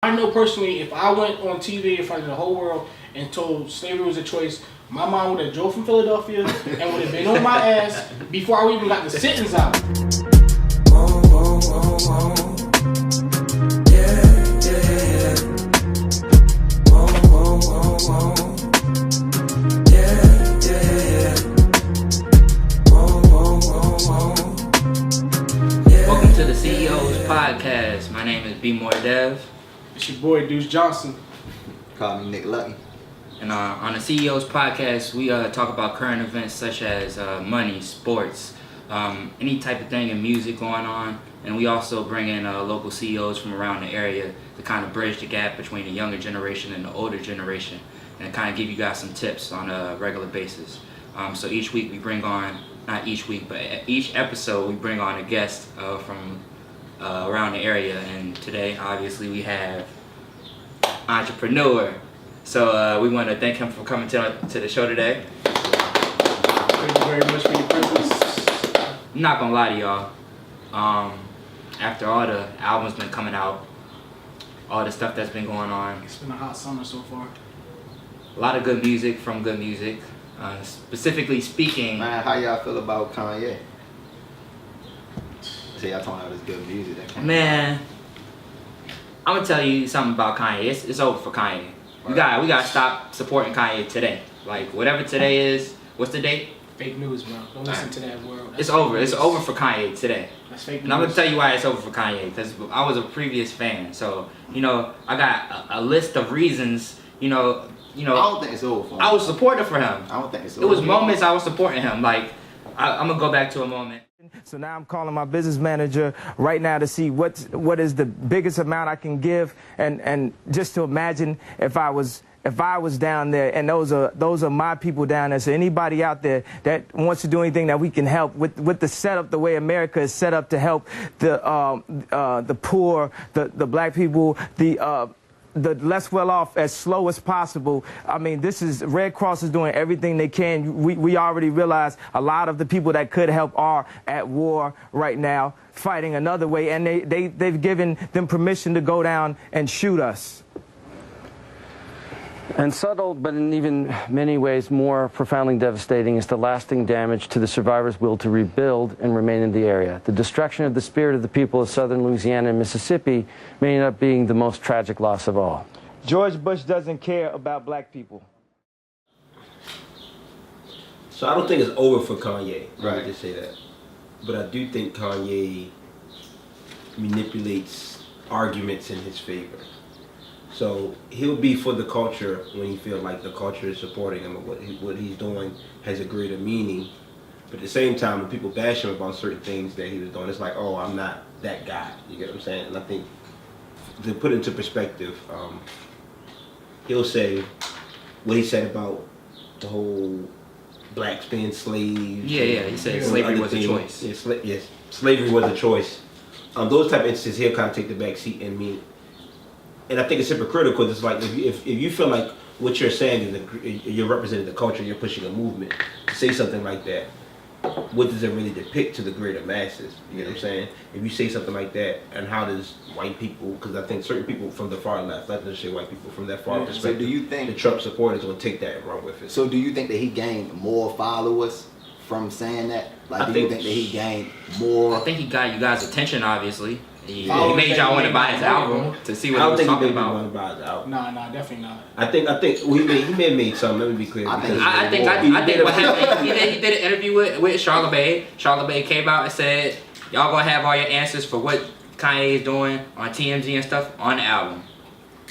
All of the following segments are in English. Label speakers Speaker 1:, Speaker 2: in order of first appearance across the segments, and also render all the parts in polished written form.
Speaker 1: I know personally, if I went on TV in front of the whole world and told slavery was a choice, my mom would have drove from Philadelphia and would have been on my ass before I even got the sentence out.
Speaker 2: Welcome to the CEO's podcast. My name is B More Dev.
Speaker 1: It's your boy Deuce Johnson.
Speaker 3: Call me Nick Lucky.
Speaker 2: And on the CEO's podcast, we talk about current events such as money, sports, any type of thing in music going on. And we also bring in local CEOs from around the area to kind of bridge the gap between the younger generation and the older generation, and kind of give you guys some tips on a regular basis. So each week we bring on, not each week, but each episode we bring on a guest from around the area. And today, obviously, we have entrepreneur. So we want to thank him for coming to the show today.
Speaker 1: Thank you very much for your presence.
Speaker 2: I'm not gonna lie to y'all. After all the albums been coming out, all the stuff that's been going on,
Speaker 1: It's been a hot summer so far.
Speaker 2: a lot of good music from good music. Specifically speaking,
Speaker 3: Man, how y'all feel about Kanye? See, y'all talking about this good music that came
Speaker 2: man, I'm gonna tell you something about Kanye. It's over for Kanye. We gotta stop supporting Kanye today. Like whatever today is. What's the date?
Speaker 1: Fake news, bro. Don't listen to that world.
Speaker 2: It's over. It's over for Kanye today.
Speaker 1: That's fake news.
Speaker 2: And I'm gonna tell you why it's over for Kanye, because I was a previous fan. So I got a list of reasons.
Speaker 3: I don't think it's over for him.
Speaker 2: I was supportive for him.
Speaker 3: I don't think it's over.
Speaker 2: It was moments I was supporting him. Like I'm gonna go back to a moment.
Speaker 4: So now I'm calling my business manager right now to see what is the biggest amount I can give, and just to imagine if I was down there, and those are my people down there. So anybody out there that wants to do anything that we can help with the setup, the way America is set up to help the poor, the black people, the less well off as slow as possible. I mean, Red Cross is doing everything they can. We already realize a lot of the people that could help are at war right now, fighting another way, and they've given them permission to go down and shoot us.
Speaker 5: And subtle, but in even many ways more profoundly devastating, is the lasting damage to the survivors' will to rebuild and remain in the area. The destruction of the spirit of the people of southern Louisiana and Mississippi may end up being the most tragic loss of all.
Speaker 4: George Bush doesn't care about black people.
Speaker 6: So I don't think it's over for Kanye.
Speaker 3: Right.
Speaker 6: Let me just say that. But I do think Kanye manipulates arguments in his favor. So he'll be for the culture when he feels like the culture is supporting him, or what he's doing has a greater meaning. But at the same time, when people bash him about certain things that he was doing, it's like, oh, I'm not that guy. You get what I'm saying? And I think to put it into perspective, he'll say what he said about the whole blacks being slaves.
Speaker 2: Yeah. He said slavery was a choice.
Speaker 6: Yes, slavery was a choice. Those type of instances, he'll kind of take the back seat and mean. And I think it's hypocritical. It's like if you feel like what you're saying is you're representing the culture, you're pushing a movement. To say something like that, what does it really depict to the greater masses? You know what I'm saying? If you say something like that, and how does white people? Because I think certain people from the far left, not just say white people from that far perspective.
Speaker 3: So do you think
Speaker 6: the Trump supporters will take that and run with it?
Speaker 3: So do you think that he gained more followers from saying that? Like, do you think that he gained more?
Speaker 2: I think he got you guys' attention. Obviously, he made y'all want to buy his album to see what he was talking about.
Speaker 6: Want to buy his album.
Speaker 1: Nah, definitely not.
Speaker 6: I think he may have made some. Let me be clear.
Speaker 2: I think what happened. He did an interview with Charlamagne. Charlamagne came out and said, "Y'all gonna have all your answers for what Kanye is doing on TMZ and stuff on the album."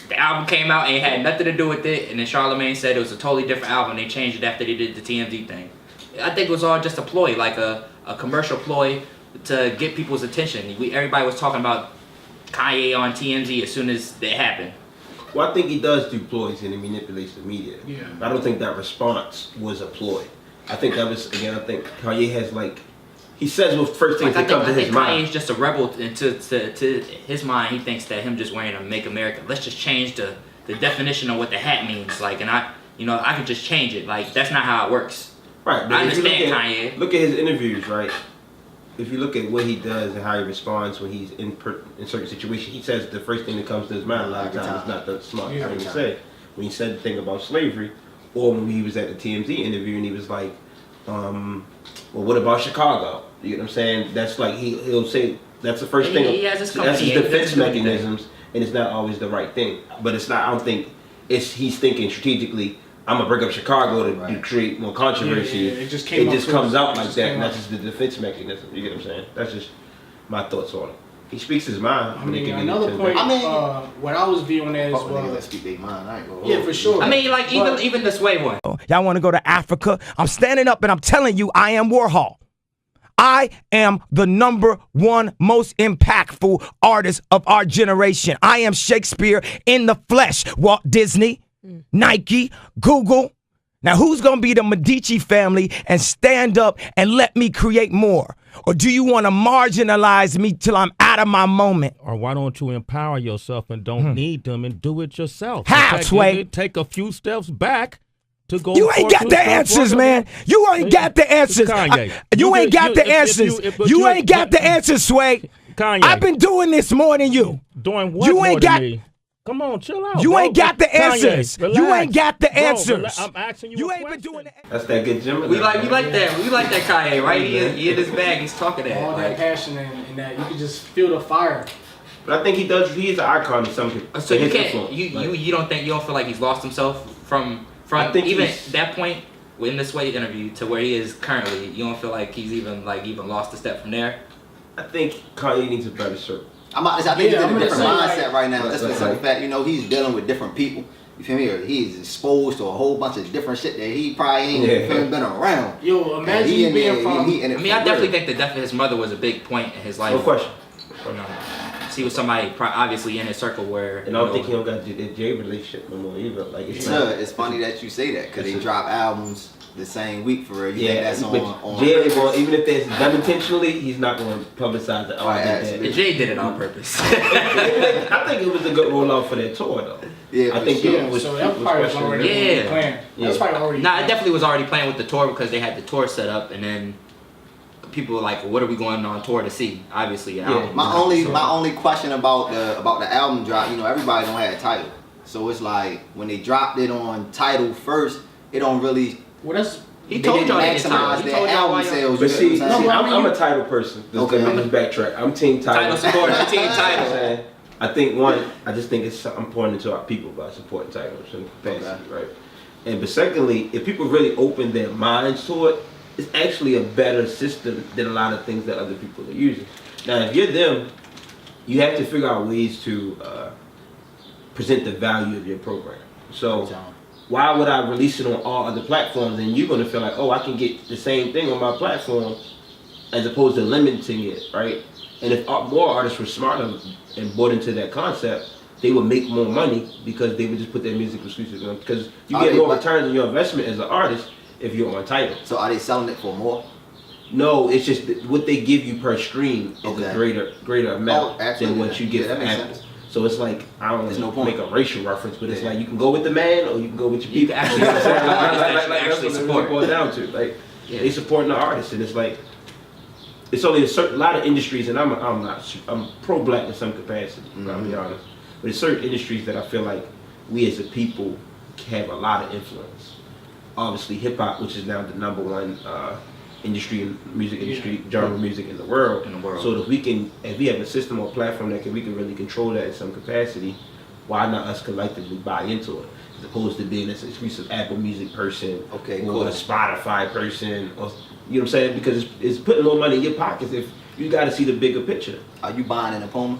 Speaker 2: The album came out and it had nothing to do with it, and then Charlamagne said it was a totally different album. They changed it after they did the TMZ thing. I think it was all just a ploy, like a commercial ploy to get people's attention. Everybody was talking about Kanye on TMZ as soon as it happened.
Speaker 6: Well, I think he does do ploys and he manipulates the media.
Speaker 1: Yeah.
Speaker 6: But I don't think that response was a ploy. I think that was, again, I think Kanye has he says what first things that come to his mind.
Speaker 2: Kanye's just a rebel, and to his mind, he thinks that him just wearing a Make America, let's just change the definition of what the hat means. Like, and I could just change it. Like, that's not how it works.
Speaker 6: Right. But
Speaker 2: I understand Kanye.
Speaker 6: Look at his interviews, right? if you look at what he does and how he responds when he's in certain situations, he says the first thing that comes to his mind a lot of times is not the smart thing to say. When he said the thing about slavery, or when he was at the TMZ interview and he was like, well, what about Chicago? You get what I'm saying? That's like he'll say that's the first thing.
Speaker 2: He has his
Speaker 6: that's his
Speaker 2: company,
Speaker 6: defense mechanisms, and it's not always the right thing. But it's not. I don't think he's thinking strategically. I'm gonna bring up Chicago to create more controversy.
Speaker 1: Yeah, it just
Speaker 6: comes out like that, and that's just the defense mechanism. You get what I'm saying? That's just my thoughts on it. He speaks his mind.
Speaker 1: I mean, another point. What I was viewing as well.
Speaker 3: Speak their mind. I ain't gonna
Speaker 1: Yeah, for sure.
Speaker 2: I mean, like even this way one.
Speaker 4: Y'all want to go to Africa? I'm standing up and I'm telling you, I am Warhol. I am the number one most impactful artist of our generation. I am Shakespeare in the flesh. Walt Disney, Nike, Google. Now, who's going to be the Medici family and stand up and let me create more? Or do you want to marginalize me till I'm out of my moment?
Speaker 7: Or why don't you empower yourself and don't need them and do it yourself?
Speaker 4: How, Sway?
Speaker 7: Take a few steps back to go.
Speaker 4: You ain't got the answers, man. You ain't got the answers.
Speaker 7: Kanye.
Speaker 4: You ain't got the answers. You ain't got the answers, Sway.
Speaker 7: Kanye.
Speaker 4: I've been doing this more than you.
Speaker 7: Doing what
Speaker 4: You
Speaker 7: more
Speaker 4: ain't
Speaker 7: than
Speaker 4: got.
Speaker 7: me? Come on, chill out.
Speaker 4: You
Speaker 7: bro.
Speaker 4: ain't got the answers.
Speaker 7: Kanye,
Speaker 4: You ain't got the
Speaker 7: Bro,
Speaker 4: answers.
Speaker 7: I'm asking you.
Speaker 4: You
Speaker 7: a
Speaker 4: ain't been
Speaker 7: question.
Speaker 4: doing the.
Speaker 6: That's that good Gemini.
Speaker 2: We like that. We like that Kanye, right? He in his bag. He's talking that.
Speaker 1: All that
Speaker 2: Like,
Speaker 1: passion and that you can just feel the fire.
Speaker 6: But I think he does. He is an icon to some people.
Speaker 2: so you
Speaker 6: His
Speaker 2: can't.
Speaker 6: influence.
Speaker 2: You don't feel like he's lost himself from
Speaker 6: I think
Speaker 2: even
Speaker 6: he's-
Speaker 2: that point in this way interview to where he is currently. You don't feel like he's even lost a step from there.
Speaker 6: I think Kanye needs a better circle.
Speaker 3: I think he's in
Speaker 1: I'm
Speaker 3: a different
Speaker 1: gonna say,
Speaker 3: mindset right now. Just for the
Speaker 6: Right.
Speaker 3: simple fact, he's dealing with different people. You feel me? Or he's exposed to a whole bunch of different shit that he probably ain't been around.
Speaker 1: Yo,
Speaker 3: And
Speaker 1: imagine
Speaker 3: he
Speaker 1: you
Speaker 3: in
Speaker 1: being
Speaker 3: there,
Speaker 1: from.
Speaker 3: he in it
Speaker 2: I mean,
Speaker 3: for
Speaker 2: I definitely
Speaker 3: real.
Speaker 2: think the death of his mother was a big point in his life.
Speaker 6: No question.
Speaker 2: He was somebody obviously in his circle where.
Speaker 6: And I don't think he don't got the Jay relationship no more either. Like
Speaker 3: It's funny that you say that because they drop albums the same week for real. You think that's
Speaker 6: but
Speaker 3: on
Speaker 6: Jay ain't going, even if that's done intentionally, he's not going to publicize it.
Speaker 3: Right,
Speaker 6: I
Speaker 3: absolutely.
Speaker 2: Jay did it on purpose.
Speaker 6: I think it was a good rollout for that tour though.
Speaker 3: Yeah,
Speaker 6: I think
Speaker 3: for sure.
Speaker 6: it was.
Speaker 1: So that probably was
Speaker 6: special.
Speaker 1: already
Speaker 2: Yeah.
Speaker 1: planned. That's probably already.
Speaker 2: Nah, it definitely was already playing with the tour because they had the tour set up, and then people were like, "What are we going on tour to see?" Obviously, an album.
Speaker 3: My only question about the album drop, everybody don't have a title, so it's like when they dropped it on title first, it don't really.
Speaker 1: Well, that's.
Speaker 2: He
Speaker 3: They
Speaker 2: told
Speaker 3: didn't
Speaker 2: y'all that
Speaker 3: maximize
Speaker 2: He
Speaker 3: their
Speaker 2: told y'all
Speaker 3: album
Speaker 2: why
Speaker 3: sales.
Speaker 6: But see,
Speaker 3: you know what I'm saying?
Speaker 6: I'm a title person.
Speaker 3: Okay.
Speaker 6: I'm just backtrack. I'm team title.
Speaker 2: Title support, team
Speaker 6: You know what I'm
Speaker 2: title.
Speaker 6: saying? I think I just think it's important to our people by supporting titles and capacity, right? And but secondly, if people really open their minds to it, it's actually a better system than a lot of things that other people are using. Now, if you're them, you have to figure out ways to present the value of your program. So why would I release it on all other platforms and you're going to feel like, oh, I can get the same thing on my platform as opposed to limiting it, right? And if more artists were smarter and bought into that concept, they would make more money because they would just put their music exclusively on. Because you get more returns on your investment as an artist if you're on title.
Speaker 3: So are they selling it for more?
Speaker 6: No, it's just that what they give you per stream is a greater amount than what you get from Apple. So it's like, I don't want to make a racial reference, but it's like you can go with the man or you can go with your people.
Speaker 2: You can actually
Speaker 6: That's what
Speaker 2: support.
Speaker 6: it boils down to. Like, they supporting the artist, and it's like, it's only a lot of industries, and I'm pro-black in some capacity, I'll be honest. But there's certain industries that I feel like we as a people have a lot of influence. Obviously, hip hop, which is now the number one music industry, genre of music in the world. So if we have a system or platform that we can really control that in some capacity, why not us collectively buy into it? As opposed to being this exclusive Apple Music person or a Spotify person, or you know what I'm saying? Because it's putting more money in your pockets if you got to see the bigger picture.
Speaker 3: Are you buying in a Puma?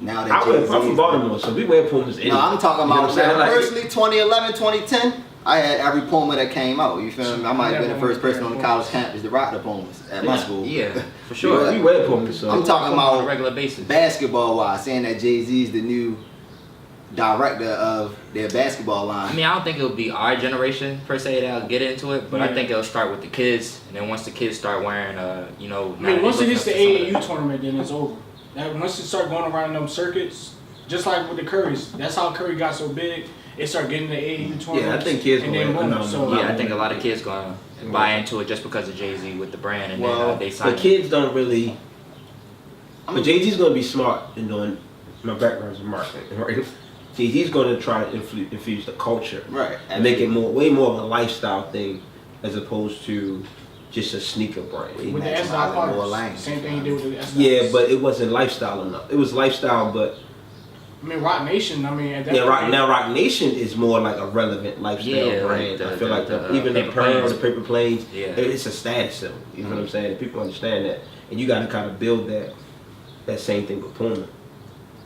Speaker 3: Now that
Speaker 6: I'm from Baltimore, so we wear Pumas anyway.
Speaker 3: No, I'm talking about
Speaker 6: like,
Speaker 3: personally 2011, 2010. I had every Puma that came out. You feel me? I might have been the first person on the college campus to rock the Pumas at my school.
Speaker 2: Yeah, for sure.
Speaker 6: We wear Pumas. So
Speaker 3: I'm talking about
Speaker 2: on a regular basis.
Speaker 3: Basketball wise, saying that Jay-Z's the new director of their basketball line.
Speaker 2: I mean, I don't think it'll be our generation per se that'll get into it, but I think it'll start with the kids, and then once the kids start wearing,
Speaker 1: I mean, once it hits the AAU tournament, then it's over. Once it start going around them circuits, Just like with the Currys. That's how Curry got so big. It started getting the AAU tournaments.
Speaker 6: Yeah, I think kids
Speaker 1: and then
Speaker 6: gonna-
Speaker 1: boom. So
Speaker 2: Yeah, I think a lot of kids gonna buy into it just because of Jay-Z with the brand, and
Speaker 3: Well,
Speaker 2: then they sign.
Speaker 6: But kids don't really.
Speaker 3: I
Speaker 6: But
Speaker 3: mean,
Speaker 6: Jay-Z's gonna be smart in doing. My background's in marketing, right? Jay-Z's gonna try to infuse the culture,
Speaker 3: right.
Speaker 6: and make it way more of a lifestyle thing, as opposed to just a sneaker brand.
Speaker 3: He
Speaker 1: with the
Speaker 3: maximizing
Speaker 1: S.Dot
Speaker 3: more
Speaker 1: Parks,
Speaker 3: lanes.
Speaker 1: same thing he did with the S.Dot.
Speaker 6: Yeah, but it wasn't lifestyle enough. It was lifestyle, but
Speaker 1: I mean, Rock Nation. I mean, at that
Speaker 6: yeah,
Speaker 1: point,
Speaker 6: Rock Nation is more like a relevant lifestyle
Speaker 2: Yeah, like
Speaker 6: brand.
Speaker 2: the-
Speaker 6: I feel like
Speaker 2: the,
Speaker 6: even the
Speaker 2: paper
Speaker 6: pearl,
Speaker 2: planes.
Speaker 6: the paper planes,
Speaker 2: Yeah.
Speaker 6: it's a status symbol. You know what I'm saying? People understand that, and you got to kind of build that same thing with Puma.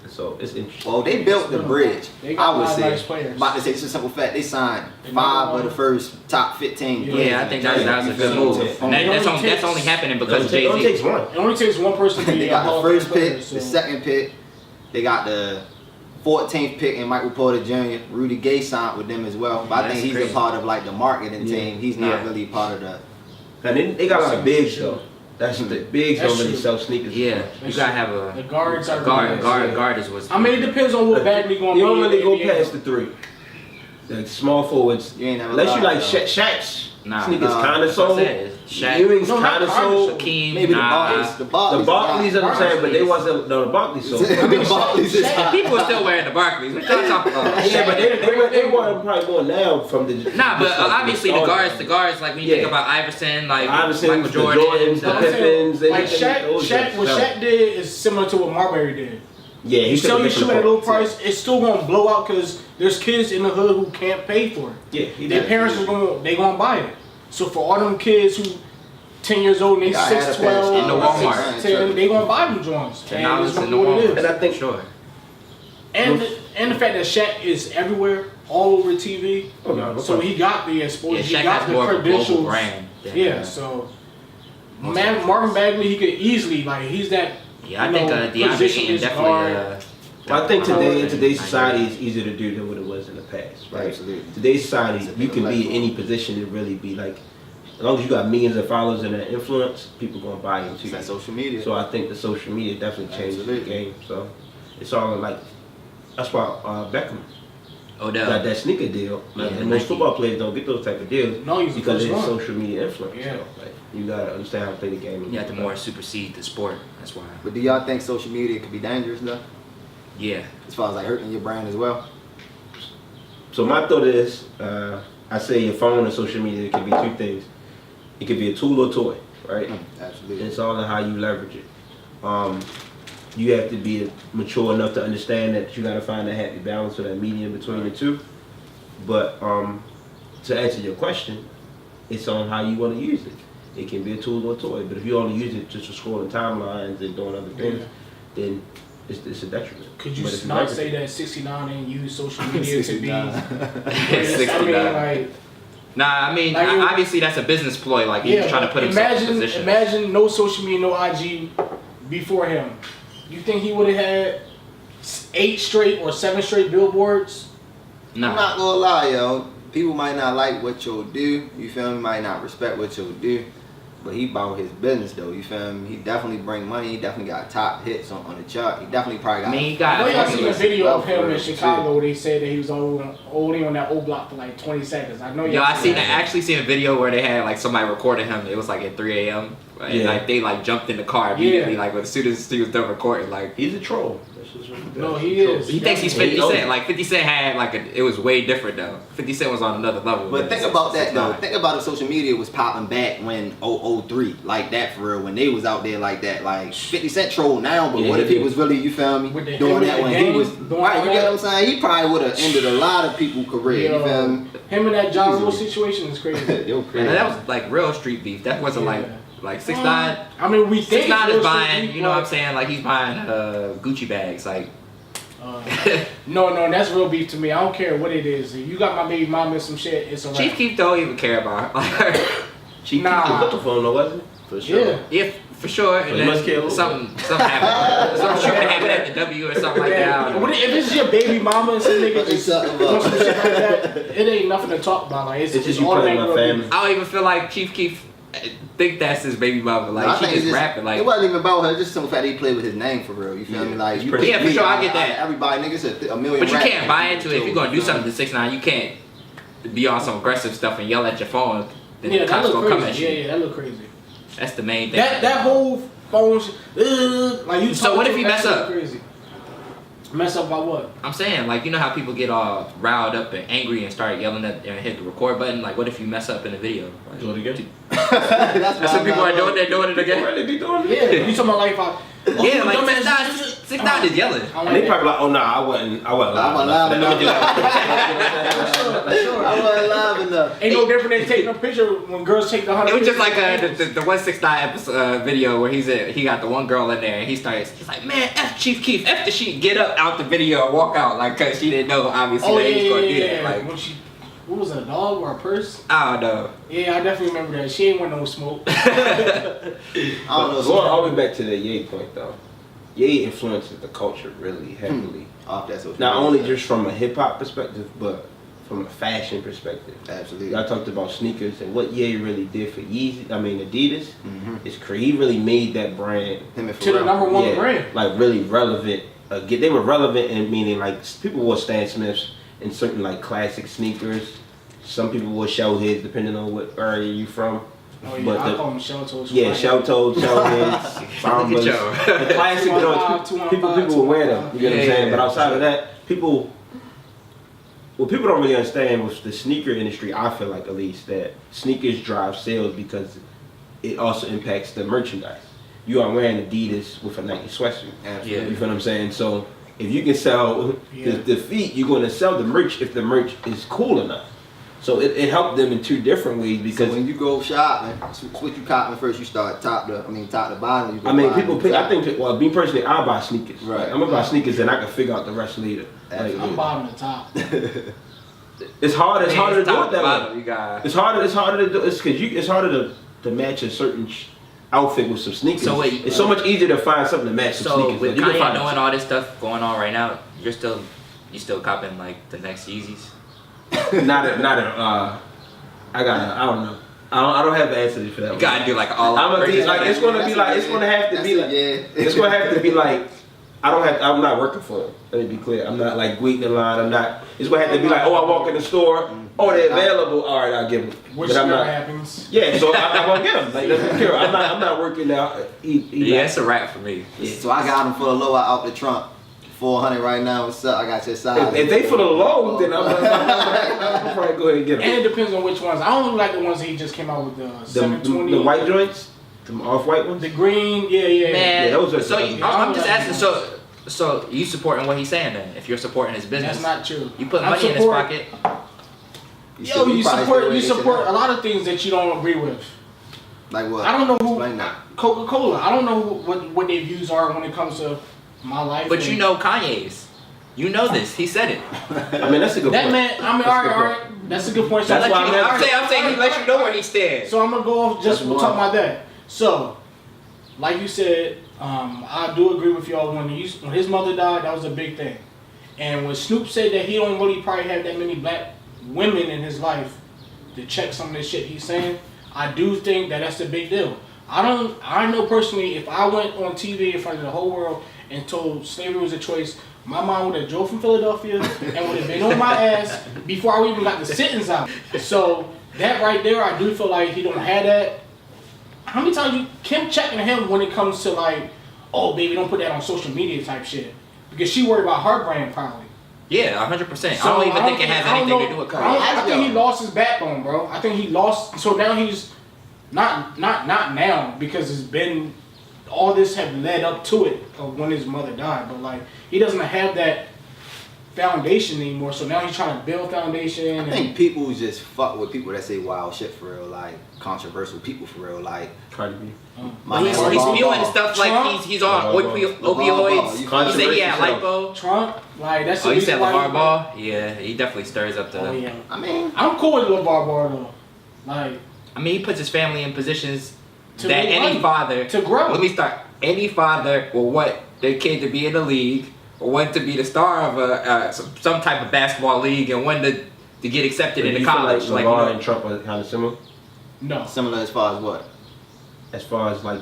Speaker 6: So it's interesting.
Speaker 3: Well, they built the bridge.
Speaker 1: They got
Speaker 3: I would
Speaker 1: a lot of
Speaker 3: say.
Speaker 1: nice players.
Speaker 3: About to say, just a simple fact, they signed
Speaker 1: They
Speaker 3: 5
Speaker 1: got
Speaker 3: of the first top 15.
Speaker 1: Yeah,
Speaker 2: Yeah, I think that was a good move. And that's only happening because of
Speaker 6: It only takes
Speaker 2: Jay-Z.
Speaker 6: one.
Speaker 1: It only takes one person to be
Speaker 3: They
Speaker 1: a
Speaker 3: got
Speaker 1: Hall
Speaker 3: the
Speaker 1: of
Speaker 3: first
Speaker 1: Fame player,
Speaker 3: pick,
Speaker 1: so.
Speaker 3: the second pick. They got the 14th pick and Michael Porter Jr. Rudy Gay signed with them as well. But I
Speaker 2: That's
Speaker 3: think he's
Speaker 2: crazy.
Speaker 3: a part of like the marketing
Speaker 6: Yeah.
Speaker 3: team. He's not
Speaker 2: Yeah.
Speaker 3: really part of the.
Speaker 6: And they got a lot of bigs though. That's the bigs
Speaker 1: That's
Speaker 6: don't really
Speaker 1: true.
Speaker 6: sell sneakers.
Speaker 2: Yeah, you gotta have
Speaker 1: The
Speaker 2: a
Speaker 1: guards are
Speaker 2: guard is what's.
Speaker 1: I mean, it depends on what Bagley going to be.
Speaker 6: You don't really
Speaker 1: in
Speaker 6: go
Speaker 1: the NBA.
Speaker 6: past the 3. Like small forwards,
Speaker 3: You ain't never
Speaker 6: unless you
Speaker 3: lied,
Speaker 6: like
Speaker 3: though.
Speaker 6: Shaq's
Speaker 2: Nah.
Speaker 6: sneakers
Speaker 3: Nah.
Speaker 6: kind of
Speaker 2: That's what I
Speaker 6: sold.
Speaker 2: said. Shaq,
Speaker 6: Earrings
Speaker 1: No, not
Speaker 6: kind of
Speaker 1: kinda
Speaker 6: sold.
Speaker 1: sold.
Speaker 2: Hakeem,
Speaker 3: Maybe the
Speaker 2: nah.
Speaker 3: Barclays. The Barclays.
Speaker 6: The Barclays, I'm saying, but they
Speaker 1: Barclays.
Speaker 6: wasn't. No, the Barclays sold.
Speaker 3: The Barclays is hot.
Speaker 2: People are still wearing the Barclays. What y'all talking about?
Speaker 6: Yeah, but they were probably more now from the.
Speaker 2: Nah, but
Speaker 6: just like
Speaker 2: obviously the
Speaker 6: nostalgia.
Speaker 2: guards, like when you think
Speaker 6: Yeah.
Speaker 2: about Iverson, like
Speaker 6: Iverson,
Speaker 2: Michael
Speaker 6: the
Speaker 2: Jordan,
Speaker 6: Jordans, the
Speaker 1: I'm saying,
Speaker 6: Pippins, they
Speaker 1: like
Speaker 6: did those
Speaker 1: Shaq, what
Speaker 6: stuff.
Speaker 1: Shaq did is similar to what Marbury did.
Speaker 6: Yeah,
Speaker 1: You
Speaker 6: he
Speaker 1: sell your shoe at a low
Speaker 6: price.
Speaker 1: price, it's still gonna blow out because there's kids in the hood who can't pay for it.
Speaker 6: Yeah, he
Speaker 1: Their
Speaker 6: did.
Speaker 1: parents are gonna buy it. So for all them kids who 10 years old and they
Speaker 3: Yeah, I had a
Speaker 1: 6,
Speaker 3: pair of
Speaker 1: 12,
Speaker 2: in the Walmart.
Speaker 1: 6, 10, they gonna buy them joints.
Speaker 2: $10
Speaker 1: And it's
Speaker 2: in
Speaker 1: gonna
Speaker 2: the
Speaker 1: be what it
Speaker 2: Walmart.
Speaker 1: is.
Speaker 6: And I think
Speaker 2: Sure.
Speaker 1: And the fact that Shaq is everywhere, all over TV.
Speaker 6: Oh, no,
Speaker 1: So he got the exposure.
Speaker 2: Yeah,
Speaker 1: he
Speaker 2: Shaq
Speaker 1: got
Speaker 2: has
Speaker 1: the
Speaker 2: more of a global
Speaker 1: credentials.
Speaker 2: brand. than,
Speaker 1: Yeah, so Marvin Bagley, he could easily he's that.
Speaker 2: Yeah, I
Speaker 1: you
Speaker 2: think
Speaker 1: know,
Speaker 2: DeAndre
Speaker 1: position
Speaker 2: Ayton
Speaker 1: is
Speaker 2: definitely.
Speaker 1: guard.
Speaker 6: Well, I think today in
Speaker 2: I
Speaker 6: today's
Speaker 2: agree.
Speaker 6: society it's easier to do than what it was in the past, right?
Speaker 3: Absolutely.
Speaker 6: Today's society,
Speaker 3: It's a
Speaker 6: you can be
Speaker 3: bigger
Speaker 6: in any position and really be like, as long as you got millions of followers and that influence, people gonna buy into
Speaker 3: It's
Speaker 6: you.
Speaker 3: that social media.
Speaker 6: So I think the social media definitely changed the
Speaker 3: Absolutely.
Speaker 6: game. So it's all like, that's why Beckham
Speaker 2: Odell.
Speaker 6: got that sneaker deal.
Speaker 2: Yeah,
Speaker 6: And most
Speaker 2: Nike.
Speaker 6: football players don't get those type of deals
Speaker 1: No, he's the
Speaker 6: because
Speaker 1: first
Speaker 6: of his
Speaker 1: one.
Speaker 6: social media influence.
Speaker 1: Yeah.
Speaker 6: So, like, you gotta understand how to play the game.
Speaker 2: You have to more supersede the sport. That's why.
Speaker 3: But do y'all think social media could be dangerous though?
Speaker 2: Yeah.
Speaker 3: As far as like hurting your brand as well?
Speaker 6: So my thought is, I say your phone and social media can be two things. It could be a tool or toy, right?
Speaker 3: Absolutely.
Speaker 6: It's all in how you leverage it. You have to be mature enough to understand that you got to find a happy balance or that medium between the two. But to answer your question, it's on how you want to use it. It can be a tool or a toy, but if you only use it just for scrolling timelines and doing other things, then it's a detriment.
Speaker 1: Could you
Speaker 6: But if you
Speaker 1: not
Speaker 6: leverage
Speaker 1: say
Speaker 6: it-
Speaker 1: that 69 and use social media to be?
Speaker 3: 69.
Speaker 1: I mean,
Speaker 2: 69.
Speaker 1: like,
Speaker 2: Nah, I mean,
Speaker 1: Like,
Speaker 2: obviously that's a business ploy. Like he's trying to put himself in position.
Speaker 1: Imagine no social media, no IG before him. You think he would have had 8 straight or 7 straight billboards?
Speaker 3: I'm
Speaker 2: Nah.
Speaker 3: not gonna lie, yo. People might not like what you'll do. You feel me? Might not respect what you'll do. But he about his business though. You feel me? He definitely bring money. He definitely got top hits on the chart. He definitely probably
Speaker 2: I
Speaker 3: got.
Speaker 2: mean, he
Speaker 1: I
Speaker 2: got.
Speaker 1: know y'all
Speaker 2: fucking
Speaker 1: seen a
Speaker 2: list.
Speaker 1: video of him in
Speaker 3: for
Speaker 1: Chicago where they said that he was only on that old block for like 20 seconds. I know y'all
Speaker 2: Yo, I
Speaker 1: seen that.
Speaker 2: actually seen a video where they had like somebody recording him. It was like at 3 a.m. And
Speaker 6: Yeah.
Speaker 2: like they like jumped in the car immediately.
Speaker 1: Yeah.
Speaker 2: Like as soon as he was done recording, like
Speaker 6: He's a troll. That's just what he does.
Speaker 1: No, he
Speaker 6: He's a troll.
Speaker 1: is.
Speaker 2: he thinks he's
Speaker 6: He
Speaker 2: 50
Speaker 6: owns
Speaker 2: Cent.
Speaker 6: it.
Speaker 2: Like 50 Cent had like it was way different though. 50 Cent was on another level.
Speaker 3: But
Speaker 2: than
Speaker 3: think about that though.
Speaker 2: 69.
Speaker 3: Think about if social media was popping back when 003, like that for real, when they was out there like that. Like 50 Cent troll now, but
Speaker 6: Yeah,
Speaker 3: what if
Speaker 6: he
Speaker 3: he
Speaker 6: did.
Speaker 3: was really, you feel me,
Speaker 1: With the-
Speaker 3: doing
Speaker 1: with
Speaker 3: that
Speaker 1: the
Speaker 3: when he
Speaker 1: game,
Speaker 3: was,
Speaker 1: doing
Speaker 3: right,
Speaker 1: all
Speaker 3: you get
Speaker 1: that.
Speaker 3: what I'm saying? He probably would have ended a lot of people's career, you feel me?
Speaker 1: Him and that John Rule
Speaker 3: Easily.
Speaker 1: situation is crazy.
Speaker 3: Yo,
Speaker 2: And
Speaker 3: crazy.
Speaker 2: that was like real street beef. That wasn't
Speaker 1: Yeah.
Speaker 2: like 6ix9ine.
Speaker 1: I mean, we think
Speaker 2: 6ix9ine
Speaker 1: it's
Speaker 2: is
Speaker 1: real
Speaker 2: buying.
Speaker 1: street
Speaker 2: You know what I'm
Speaker 1: beef,
Speaker 2: saying? Like he's buying Gucci bags. Like
Speaker 1: but, no, that's real beef to me. I don't care what it is. If you got my baby mama and some shit, it's alright.
Speaker 2: Chief Keef don't even care about her.
Speaker 6: Chief
Speaker 1: Nah.
Speaker 6: Keef was looking for him, though, wasn't he? For sure.
Speaker 1: Yeah.
Speaker 2: If for sure,
Speaker 6: So
Speaker 2: and
Speaker 6: he must care a
Speaker 2: then
Speaker 6: little
Speaker 2: something happened. Some shit happened at the W or something like that. I don't know.
Speaker 1: If it's your baby mama and some nigga just
Speaker 3: Something
Speaker 1: doing
Speaker 3: about-
Speaker 1: some shit like that, it ain't nothing to talk about. Like it's
Speaker 6: It's just you playing
Speaker 1: automatic
Speaker 6: my
Speaker 1: real
Speaker 6: family.
Speaker 1: beef.
Speaker 2: I don't even feel like Chief Keef think that's his baby mama. Like,
Speaker 3: I
Speaker 2: she
Speaker 3: think
Speaker 2: just rapping. Like,
Speaker 3: it wasn't even about her. Just some fact he played with his name for real. You feel me? Like, you
Speaker 2: yeah, for sure, I get that.
Speaker 3: Everybody, niggas, a million.
Speaker 2: But you
Speaker 3: rap
Speaker 2: can't buy into it if
Speaker 3: too,
Speaker 2: you're gonna do something to 6ix9ine. You can't be on some aggressive stuff and yell at your phone. Then the
Speaker 1: that
Speaker 2: cops
Speaker 1: look
Speaker 2: gonna come at
Speaker 1: crazy.
Speaker 2: you.
Speaker 1: Yeah, that look crazy.
Speaker 2: That's the main thing.
Speaker 1: That whole phone, like you.
Speaker 2: So what if you mess up?
Speaker 1: Crazy. Mess up by what?
Speaker 2: I'm saying, like, you know how people get all riled up and angry and start yelling at and hit the record button. Like, what if you mess up in a video? Like,
Speaker 6: Do it again.
Speaker 3: That's
Speaker 2: some people are doing. They're doing it again.
Speaker 6: Really be doing it?
Speaker 1: Yeah, you talking about like if I.
Speaker 2: Yeah, like 6ix9ine is yelling.
Speaker 6: And they probably like, oh no, I wasn't
Speaker 3: loud enough.
Speaker 6: Let me do that.
Speaker 3: I wasn't live enough.
Speaker 1: Ain't no different than taking a picture when girls take the 100.
Speaker 2: It was just like the 169 episode video where he got the one girl in there and he's like, man, F Chief Keef, F the sheet, get up out the video and walk out, like, cause she didn't know obviously that he was gonna do that. Like,
Speaker 1: when she, what was it, a dog or a purse?
Speaker 2: I don't know.
Speaker 1: Yeah, I definitely remember that. She ain't want no smoke.
Speaker 3: I don't know.
Speaker 6: Going all the way back to the Ye point though. Ye influences the culture really heavily.
Speaker 3: Off that social
Speaker 6: Not
Speaker 3: media
Speaker 6: only
Speaker 3: stuff.
Speaker 6: just from a hip hop perspective, but from a fashion perspective.
Speaker 3: Absolutely.
Speaker 6: Y'all talked about sneakers and what Ye really did for Adidas.
Speaker 3: Mhm.
Speaker 6: Is he really made that brand
Speaker 3: Him and
Speaker 1: To the
Speaker 3: Pharrell.
Speaker 1: number one brand.
Speaker 6: like really relevant. They were relevant in meaning like people wore Stan Smiths and certain like classic sneakers. Some people wore shell heads depending on what area you from.
Speaker 1: Oh yeah,
Speaker 6: But
Speaker 1: I
Speaker 6: the-
Speaker 1: call them shell toes.
Speaker 6: Yeah, shell toes, shell heads, bombers.
Speaker 2: Look at
Speaker 6: The classic
Speaker 1: 215,
Speaker 6: joints. People will wear them. You get what I'm saying? But outside of that, people. What people don't really understand with the sneaker industry, I feel like at least, that sneakers drive sales because it also impacts the merchandise. You are wearing Adidas with a Nike sweatshirt.
Speaker 3: Absolutely.
Speaker 6: You feel what I'm saying? So if you can sell the feet, you're going to sell the merch if the merch is cool enough. So it helped them in two different ways
Speaker 3: So
Speaker 6: because
Speaker 3: when you go shopping, what you cotton first, you start top to bottom. You go
Speaker 6: I mean,
Speaker 3: bottom
Speaker 6: people
Speaker 3: to
Speaker 6: pick. I
Speaker 3: top.
Speaker 6: think. Well, me personally, I buy sneakers.
Speaker 3: Right.
Speaker 6: I'm gonna buy sneakers, and I can figure out the rest later. Like,
Speaker 1: I'm bottom to top.
Speaker 6: it's hard. It's harder to do it that way.
Speaker 2: You got.
Speaker 6: It's harder to do. It's because it's harder to match a certain outfit with some sneakers.
Speaker 2: So wait,
Speaker 6: it's so much easier to find something to match some
Speaker 2: So
Speaker 6: sneakers.
Speaker 2: with
Speaker 6: You can
Speaker 2: Kanye
Speaker 6: find
Speaker 2: knowing all this stuff going on right now, you still copping like the next Yeezys?
Speaker 6: I don't know. I don't have the answer for that.
Speaker 2: You gotta do like all.
Speaker 6: I'm gonna be like it's gonna be like it's gonna have to be like it's gonna have to be like I'm not working for them. Let me be clear. I'm not like waiting in line. I'm not. It's gonna have to be like, oh, I walk in the store. Oh, they're available. All right, I'll give them.
Speaker 1: Which
Speaker 6: But I'm
Speaker 1: never
Speaker 6: not.
Speaker 1: happens.
Speaker 6: Yeah, so I won't get them. Like let's be clear. I'm not working out.
Speaker 2: Yeah, it's a wrap for me.
Speaker 3: So I got them for the lower out the trunk. 400 right now. What's up? I got your size.
Speaker 6: If they for the low, then I'm probably go ahead and get them.
Speaker 1: And it depends on which ones. I don't like the ones that he just came out with the 720.
Speaker 6: The white joints, the off-white ones.
Speaker 1: The green, yeah.
Speaker 2: Man,
Speaker 6: Yeah, those are
Speaker 2: so
Speaker 6: ugly.
Speaker 2: I'm just asking. So you supporting what he's saying then? If you're supporting his business,
Speaker 1: That's not true.
Speaker 2: You put
Speaker 1: I'm
Speaker 2: money in his
Speaker 1: support-
Speaker 2: pocket.
Speaker 1: Yo, you support a lot of things that you don't agree with.
Speaker 3: Like what?
Speaker 1: I don't know who.
Speaker 3: Explain that.
Speaker 1: Coca-Cola. I don't know what their views are when it comes to my life.
Speaker 2: But
Speaker 1: and
Speaker 2: you know Kanye's. You know this. He said it.
Speaker 6: I mean, that's a good
Speaker 1: that
Speaker 6: point.
Speaker 1: man. I mean,
Speaker 6: That's a good
Speaker 1: all right. That's a good point. So
Speaker 6: That's why
Speaker 2: I'm saying he let you know where he stands.
Speaker 1: So I'm gonna go off just
Speaker 3: That's
Speaker 1: talking
Speaker 3: wild.
Speaker 1: about that. So, like you said, I do agree with y'all. When his mother died, that was a big thing. And when Snoop said that he don't really probably have that many black women in his life to check some of this shit he's saying, I do think that that's a big deal. I know personally, if I went on TV in front of the whole world and told slavery was a choice, my mom would have drove from Philadelphia and would have been on my ass before I even got the sentence out. So that right there, I do feel like he don't have that. How many times Kim checking him when it comes to like, oh baby, don't put that on social media type shit, because she worried about her brand probably.
Speaker 2: Yeah, 100%.
Speaker 1: So
Speaker 2: I don't even think it has anything to do with Kanye.
Speaker 1: I think he lost his backbone, bro. I think he lost. So now he's not now, because it's been all this have led up to it of when his mother died. But like he doesn't have that foundation anymore. So now he's trying to build foundation.
Speaker 3: I think people just fuck with people that say wild shit for real, like controversial people for real, like
Speaker 6: Cardi B.
Speaker 3: my
Speaker 2: But he's
Speaker 3: man LeBron
Speaker 2: spewing
Speaker 3: Ball.
Speaker 2: stuff like
Speaker 1: Trump?
Speaker 2: he's on
Speaker 6: LeBron
Speaker 3: Ball.
Speaker 2: opioids.
Speaker 3: You
Speaker 2: He said he had
Speaker 6: controversial
Speaker 2: lipo.
Speaker 1: Trump, like that's
Speaker 2: Oh,
Speaker 1: the
Speaker 2: you
Speaker 1: reason
Speaker 2: said
Speaker 1: why
Speaker 2: LeVar
Speaker 1: he-
Speaker 2: Ball? Yeah, he definitely stirs up the.
Speaker 1: Oh yeah,
Speaker 3: I mean,
Speaker 1: I'm cool with LeVar Ball though. Like
Speaker 2: I mean, he puts his family in positions
Speaker 1: To
Speaker 2: that
Speaker 1: make
Speaker 2: any
Speaker 1: money,
Speaker 2: father
Speaker 1: to grow.
Speaker 2: Let me start. Any father will want their kid to be in the league, or want to be the star of a some type of basketball league, and want to get accepted
Speaker 6: Do
Speaker 2: into
Speaker 6: you feel
Speaker 2: college.
Speaker 6: like
Speaker 2: Like,
Speaker 6: LeBron and Trump are kind of similar?
Speaker 1: no.
Speaker 3: similar as far as what?
Speaker 6: as far as like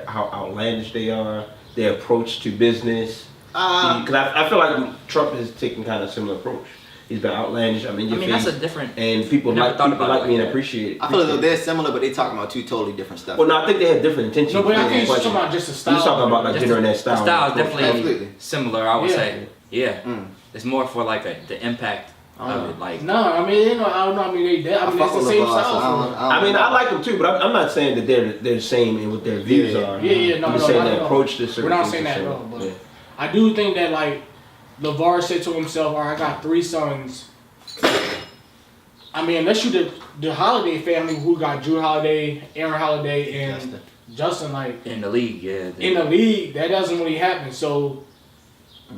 Speaker 6: how outlandish they are, their approach to business? Because I feel like Trump has taken kind of a similar approach. He's been outlandish. I mean,
Speaker 2: that's a different.
Speaker 6: And people like me and appreciate it.
Speaker 3: I feel as though they're similar, but they talking about two totally different stuff.
Speaker 6: Well, no, I think they have different intentions.
Speaker 1: No, but I think he's talking about just the style.
Speaker 6: He's talking about like generating that style.
Speaker 2: The style is definitely
Speaker 3: Absolutely.
Speaker 2: similar, I would say. Yeah. It's more for like the impact of it. Like,
Speaker 1: no, I mean, I don't know. I mean, it's the same style.
Speaker 6: I mean, I like them too, but I'm not saying that they're the same in what their views are.
Speaker 1: Yeah,
Speaker 6: I'm saying that approach to certain
Speaker 1: We're not saying that at all, but I do think that like LeVar said to himself, "All right, I got 3 sons." I mean, unless you the Holiday family, who got Drew Holiday, Aaron Holiday, and Justin, like
Speaker 2: in the league, yeah.
Speaker 1: In the league, that doesn't really happen. So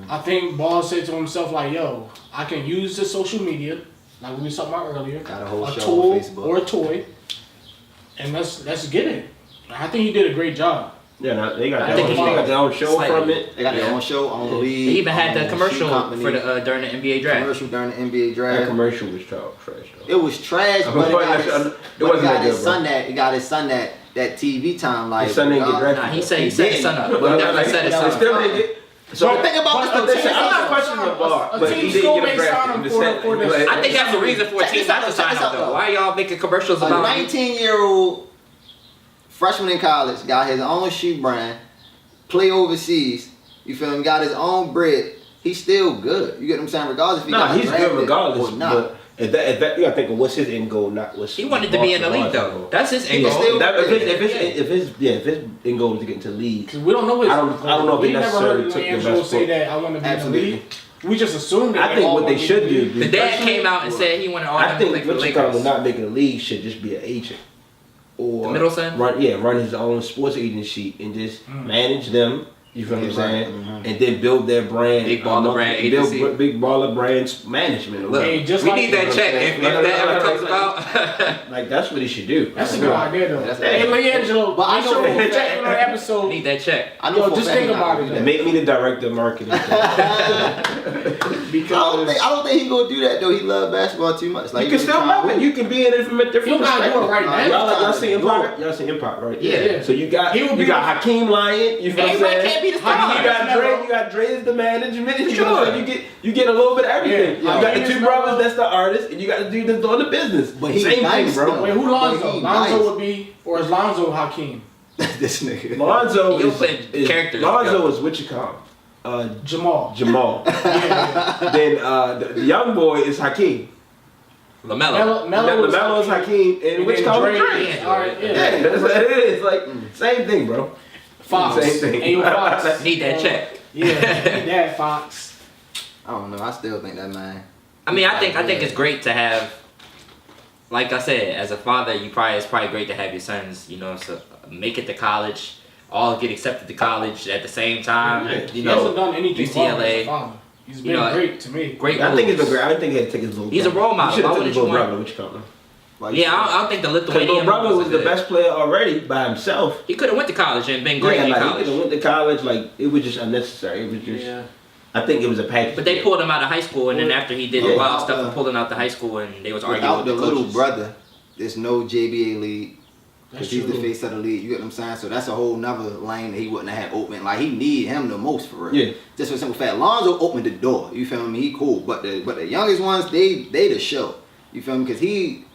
Speaker 1: I think Ball said to himself, like, "Yo, I can use the social media, like we were talking about earlier,
Speaker 3: got a whole show
Speaker 1: tool
Speaker 3: on Facebook
Speaker 1: or a toy, and let's get it." I think he did a great job.
Speaker 6: Yeah, they got their own show from it.
Speaker 3: They got their own show on the league.
Speaker 2: They even had the commercial for the during the NBA draft.
Speaker 3: Commercial during the NBA draft.
Speaker 6: That commercial was trash though.
Speaker 3: It was trash, but it got his son that TV time. Like
Speaker 6: his son didn't get drafted.
Speaker 2: Nah, he set his son up. He definitely set his son up.
Speaker 6: Still didn't get.
Speaker 3: So think about this.
Speaker 6: I'm not questioning the bar, but he didn't get drafted.
Speaker 2: I think that's the reason for a team not to sign him though. Why y'all making commercials about
Speaker 3: a 19-year-old freshman in college, got his own shoe brand, play overseas, you feel me, got his own bread, he's still good. You get what I'm saying? Regardless if he got
Speaker 6: he's good regardless.
Speaker 3: or not.
Speaker 6: But at that, you gotta think of what's his end goal, not what's
Speaker 2: he wanted to be in the league though. That's his end goal.
Speaker 6: If his end goal is to get into the league,
Speaker 1: because we don't know his.
Speaker 6: I don't know if they necessarily took the
Speaker 1: Angelo
Speaker 6: best
Speaker 1: say that I want to be in the league. We just assumed that.
Speaker 6: I think what they should do.
Speaker 2: The dad came out and said he wanted all them to play for the Lakers.
Speaker 6: I think not making a league should just be an agent. Or
Speaker 2: the middle son?
Speaker 6: Run his own sports agency and just manage them. You feel what I'm saying? And then build their brand.
Speaker 2: Big baller brand agency.
Speaker 6: Big baller brands management.
Speaker 2: Look, we need that check if that ever comes about.
Speaker 6: Like that's what he should do.
Speaker 1: That's a good idea though. Hey, LeAngelo, but I know we'll check on the episode.
Speaker 2: Need that check.
Speaker 3: I know.
Speaker 1: Just think about it.
Speaker 6: Make me the director of marketing.
Speaker 3: Because I don't think he gonna do that though. He love basketball too much. Like
Speaker 6: you can still love it. You can be in it from a different perspective.
Speaker 1: Do it right now.
Speaker 6: Y'all see Impact? Y'all see Impact, right?
Speaker 2: Yeah.
Speaker 6: So you got Hakeem Lyon. You feel what I'm saying?
Speaker 2: Be the star.
Speaker 6: You got Dre as the management. You get a little bit of everything.
Speaker 1: Yeah.
Speaker 6: You got the 2 brothers that's the artist, and you got the dude that's doing the business.
Speaker 3: But he's
Speaker 6: same
Speaker 3: nice,
Speaker 6: thing, bro.
Speaker 1: Wait, who Lonzo? Lonzo would be, or is Lonzo Hakeem?
Speaker 3: This nigga.
Speaker 6: Lonzo is what you call
Speaker 1: Jamal.
Speaker 6: Then the young boy is Hakeem. LaMelo is Hakeem, and which call Dre. Yeah, that's what it is. Like same thing, bro.
Speaker 1: Fox.
Speaker 6: Same thing.
Speaker 1: Hey, Fox.
Speaker 2: Need that check.
Speaker 1: Yeah, need that Fox.
Speaker 3: I don't know. I still think that man.
Speaker 2: I mean, I think it's great to have. Like I said, as a father, it's probably great to have your sons, so make it to college, all get accepted to college at the same time.
Speaker 1: He hasn't done anything
Speaker 2: UCLA.
Speaker 1: wrong. He's been great to me.
Speaker 2: Great.
Speaker 6: I think it's been great. I don't think he had to take his little.
Speaker 2: He's a role model.
Speaker 6: He should have
Speaker 2: Why
Speaker 6: took his little brother. What you call him?
Speaker 2: Yeah, I don't think the Lithuanian.
Speaker 6: Little brother was the best player already by himself.
Speaker 2: He could have went to college and been great in college.
Speaker 6: He could have went to college. Like it was just unnecessary. It was just. Yeah. I think it was a package.
Speaker 2: But they pulled him out of high school, and then after he did the wild stuff and pulled him out the high school, and they was arguing with the
Speaker 3: little brother, there's no JBA league. Because he's the face of the league, you get what I'm saying? So that's a whole nother lane that he wouldn't have had open. Like, he need him the most for real.
Speaker 6: Yeah.
Speaker 3: Just for the simple fact, Lonzo opened the door. You feel me? He cool. But the youngest ones, they the show. You feel me?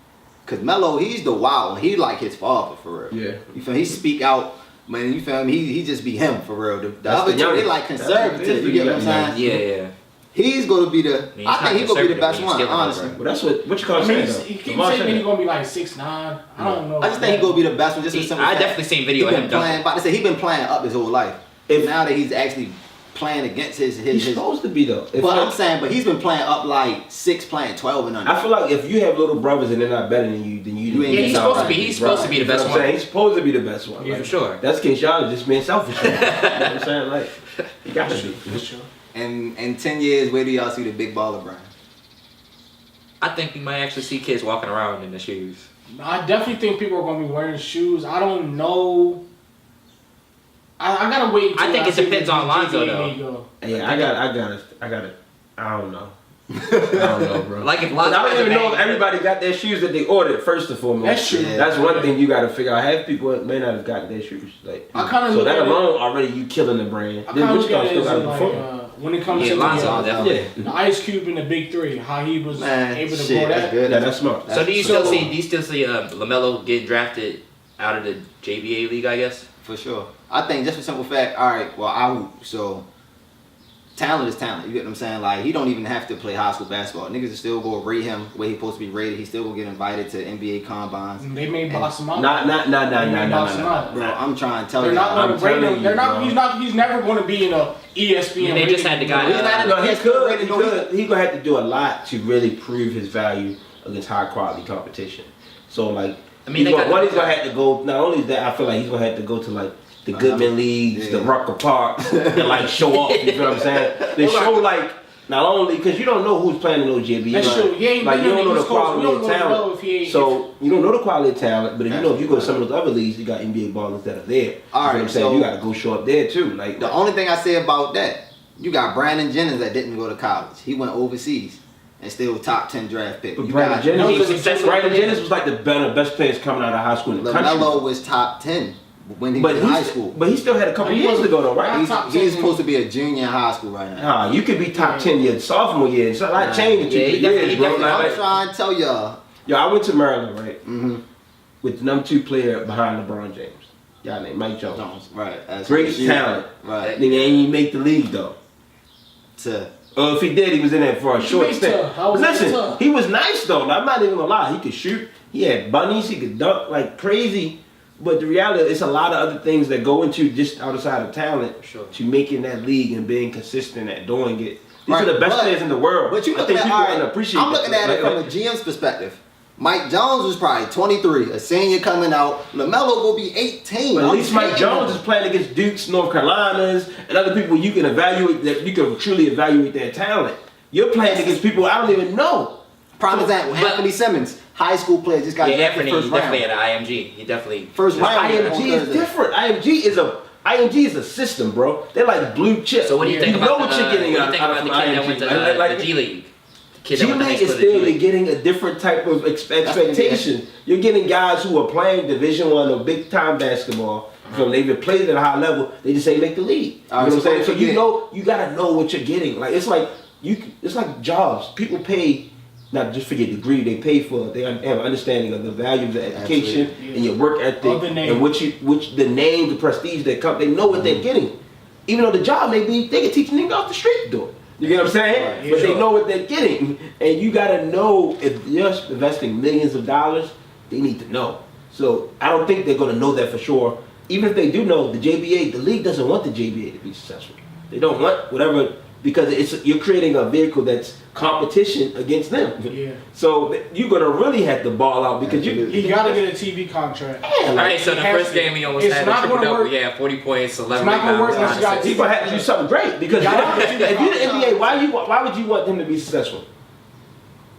Speaker 3: Because Melo, he's the wild one. He like his father for real.
Speaker 6: Yeah.
Speaker 3: You feel me? He speak out. Man, you feel me? He just be him for real. The other two, they like conservative. You get what I'm saying?
Speaker 2: Yeah.
Speaker 3: He's gonna be I think he's gonna be the best one, honestly.
Speaker 6: Well, that's what you call
Speaker 1: saying. He keeps saying he's gonna be like 6'9". I don't know.
Speaker 3: I just think he's gonna be the best one. Just for
Speaker 2: I definitely seen video of him
Speaker 3: playing. But I say he's been playing up his whole life. Now that he's actually playing against his
Speaker 6: he's supposed to be though.
Speaker 3: But he's been playing up like 6, playing 12 and under.
Speaker 6: I feel like if you have little brothers and they're not better than you, then you
Speaker 2: ain't. Yeah, he's supposed to be the best one.
Speaker 6: He's supposed to be the best one.
Speaker 2: Yeah, for sure.
Speaker 6: That's the case. Y'all are just being selfish. You know what I'm saying? Like, you got to be.
Speaker 1: For sure.
Speaker 3: And in 10 years, where do y'all see the big baller brand?
Speaker 2: I think we might actually see kids walking around in the shoes.
Speaker 1: I definitely think people are going to be wearing shoes. I don't know. I gotta wait.
Speaker 2: I think it depends on Lonzo though.
Speaker 6: Yeah, I got it. I don't know. I don't know, bro.
Speaker 2: Like if
Speaker 6: I don't even know if
Speaker 2: bang-
Speaker 6: everybody got their shoes that they ordered. First and foremost,
Speaker 1: That's true.
Speaker 3: Yeah.
Speaker 6: That's one thing you got to figure out. Half people may not have gotten their shoes. Like,
Speaker 1: I kinda
Speaker 6: so
Speaker 1: look
Speaker 6: that
Speaker 1: at it-
Speaker 6: alone already you killing the brand.
Speaker 1: I
Speaker 6: Then
Speaker 1: kind of
Speaker 6: which
Speaker 1: look at
Speaker 6: guy
Speaker 1: it
Speaker 6: still
Speaker 1: as
Speaker 6: got to
Speaker 1: like,
Speaker 6: perform?
Speaker 1: when it comes
Speaker 2: Yeah,
Speaker 1: to
Speaker 2: Lonzo,
Speaker 1: the,
Speaker 2: definitely.
Speaker 1: the Ice Cube and the Big Three, how he was
Speaker 3: Man,
Speaker 1: able to
Speaker 3: shit,
Speaker 1: grow
Speaker 3: that's
Speaker 1: that.
Speaker 3: good.
Speaker 6: Yeah, that's smart.
Speaker 2: So do you
Speaker 1: So-
Speaker 2: still see LaMelo getting drafted out of the JBA league? I guess.
Speaker 3: For sure. I think just for simple fact, all right, well, I hoop, so talent is talent. You get what I'm saying? Like, he don't even have to play high school basketball. Niggas will still go rate him the way he's supposed to be rated. He still will get invited to NBA combines.
Speaker 1: They may box him out.
Speaker 6: Not.
Speaker 1: They may box him out.
Speaker 3: Bro, I'm trying to tell
Speaker 1: They're
Speaker 3: you.
Speaker 1: not going
Speaker 6: I'm
Speaker 1: to rate
Speaker 6: telling
Speaker 1: him.
Speaker 6: you,
Speaker 1: They're not.
Speaker 6: bro.
Speaker 1: He's never going to be in a ESPN.
Speaker 2: They just had the guy,
Speaker 1: rating.
Speaker 6: No, he
Speaker 3: He's
Speaker 6: could.
Speaker 3: ready
Speaker 6: He
Speaker 3: to go.
Speaker 6: could. He gonna have to do a lot to really prove his value against high quality competition. So like,
Speaker 2: I mean, they got
Speaker 6: one
Speaker 2: the-
Speaker 6: he's gonna have to go. Not only that, I feel like he's gonna have to go to like the Goodman leagues, the
Speaker 3: Yeah.
Speaker 6: Rucker Parks, and like show off. You feel what I'm saying? They show like not only because you don't know who's playing in those JBA.
Speaker 1: That's true. He ain't
Speaker 6: like
Speaker 1: been
Speaker 6: you
Speaker 1: in
Speaker 6: don't know
Speaker 1: the
Speaker 6: the
Speaker 1: East Coast.
Speaker 6: quality
Speaker 1: We don't
Speaker 6: of
Speaker 1: know if
Speaker 6: talent.
Speaker 1: he ain't-
Speaker 6: So you don't know the quality of talent, but if you know if you go to some of those other leagues, you got NBA ballers that are there. You
Speaker 3: All
Speaker 6: know
Speaker 3: right,
Speaker 6: what I'm saying?
Speaker 3: so-
Speaker 6: You got to go show up there too. Like
Speaker 3: The only thing I say about that, you got Brandon Jennings that didn't go to college. He went overseas and still top 10 draft pick.
Speaker 6: But
Speaker 3: You
Speaker 6: Brandon
Speaker 3: got
Speaker 6: Jennings, was like the best players coming out of high school in the country.
Speaker 3: LaMelo was top 10 when he
Speaker 6: But
Speaker 3: was in high school.
Speaker 6: But he still had a couple
Speaker 1: He
Speaker 6: years
Speaker 1: wasn't-
Speaker 6: to go though, right?
Speaker 3: He's,
Speaker 1: top
Speaker 3: he's
Speaker 1: 10.
Speaker 3: supposed to be a junior in high school right now.
Speaker 6: Nah, you could be top 10 your sophomore year. It's a lot changed in 2
Speaker 2: Yeah, he
Speaker 6: years,
Speaker 2: definitely-
Speaker 6: bro.
Speaker 2: he
Speaker 6: Like,
Speaker 3: I'm trying to tell y'all.
Speaker 6: yo, I went to Maryland, right?
Speaker 3: Mm-hmm.
Speaker 6: With the number 2 player behind LeBron James. Y'all named Mike Jones.
Speaker 3: Jones, right. That's
Speaker 6: Great
Speaker 3: what you-
Speaker 6: talent.
Speaker 3: Right.
Speaker 6: Nigga ain't even make the league though.
Speaker 3: To,
Speaker 6: Or if he did, he was in there for a short
Speaker 1: made
Speaker 6: stint.
Speaker 1: tough. How was
Speaker 6: Listen,
Speaker 1: he tough?
Speaker 6: he was nice though. I'm not even gonna lie. He could shoot. He had bunnies. He could dunk like crazy. But the reality, it's a lot of other things that go into just outside of talent
Speaker 2: Sure.
Speaker 6: to making that league and being consistent at doing it. These
Speaker 3: Right,
Speaker 6: are the best
Speaker 3: but-
Speaker 6: players in the world.
Speaker 3: but you
Speaker 6: I
Speaker 3: looking
Speaker 6: think
Speaker 3: at,
Speaker 6: people
Speaker 3: all right,
Speaker 6: underappreciate
Speaker 3: I'm looking
Speaker 6: that.
Speaker 3: at it from a
Speaker 6: Like,
Speaker 3: GM's perspective. Mike Jones was probably 23, a senior coming out. LaMelo will be 18.
Speaker 6: But at
Speaker 3: I'm
Speaker 6: least Mike
Speaker 3: telling
Speaker 6: Jones
Speaker 3: you.
Speaker 6: is playing against Dukes, North Carolinas, and other people you can evaluate that you can truly evaluate their talent. You're playing against people I don't even know.
Speaker 3: Prime example,
Speaker 2: But-
Speaker 3: Anthony Simmons, high school player, just got
Speaker 2: Yeah,
Speaker 3: drafted
Speaker 2: Anthony
Speaker 3: first round.
Speaker 2: definitely had an IMG. He definitely
Speaker 3: First round.
Speaker 6: IMG is different. IMG is a system, bro. They're like blue chip.
Speaker 2: So what do you think
Speaker 6: know
Speaker 2: about
Speaker 6: what
Speaker 2: the,
Speaker 6: you're getting
Speaker 2: what do you
Speaker 6: out,
Speaker 2: think
Speaker 6: out
Speaker 2: about
Speaker 6: of
Speaker 2: the
Speaker 6: from
Speaker 2: kid that
Speaker 6: IMG.
Speaker 2: went to
Speaker 6: Like,
Speaker 2: the G League? The kid
Speaker 6: G
Speaker 2: that went to high
Speaker 6: League
Speaker 2: school
Speaker 6: is
Speaker 2: to the G
Speaker 6: still
Speaker 2: League.
Speaker 6: getting a different type of expectation. You're getting guys who are playing Division I or big time basketball. From they've been played at a high level, they just ain't make the league. You know
Speaker 3: All right,
Speaker 6: what I'm
Speaker 3: so
Speaker 6: saying? So
Speaker 3: don't
Speaker 6: you
Speaker 3: forget-
Speaker 6: know, you gotta know what you're getting. Like it's like jobs. People pay not just for your degree, they pay for they have an understanding of the value of the education
Speaker 1: Absolutely.
Speaker 6: and your work ethic
Speaker 1: Other name.
Speaker 6: and which the name, the prestige that come. They know what they're getting. Even though the job may be, they can teach a nigga off the street to do it. You get what I'm saying?
Speaker 3: Right,
Speaker 6: But
Speaker 1: sure.
Speaker 6: they know what they're getting, and you gotta know if you're investing millions of dollars, they need to know. So I don't think they're gonna know that for sure. Even if they do know, the JBA, the league doesn't want the JBA to be successful. They don't want whatever because you're creating a vehicle that's competition against them.
Speaker 1: Yeah.
Speaker 6: So you're gonna really have to ball out because you.
Speaker 1: He got to get a TV contract.
Speaker 6: Yeah,
Speaker 2: All
Speaker 6: like,
Speaker 2: right, so the
Speaker 1: He has
Speaker 2: first
Speaker 1: to.
Speaker 2: game he almost
Speaker 1: It's
Speaker 2: had a
Speaker 1: not
Speaker 2: triple
Speaker 1: gonna
Speaker 2: double.
Speaker 1: work.
Speaker 2: Yeah, 40 points, 11
Speaker 1: not gonna work
Speaker 2: rebounds.
Speaker 1: unless you got
Speaker 6: He's gonna have to do something great because
Speaker 1: Yeah,
Speaker 6: if you're the NBA, why would you want him to be successful?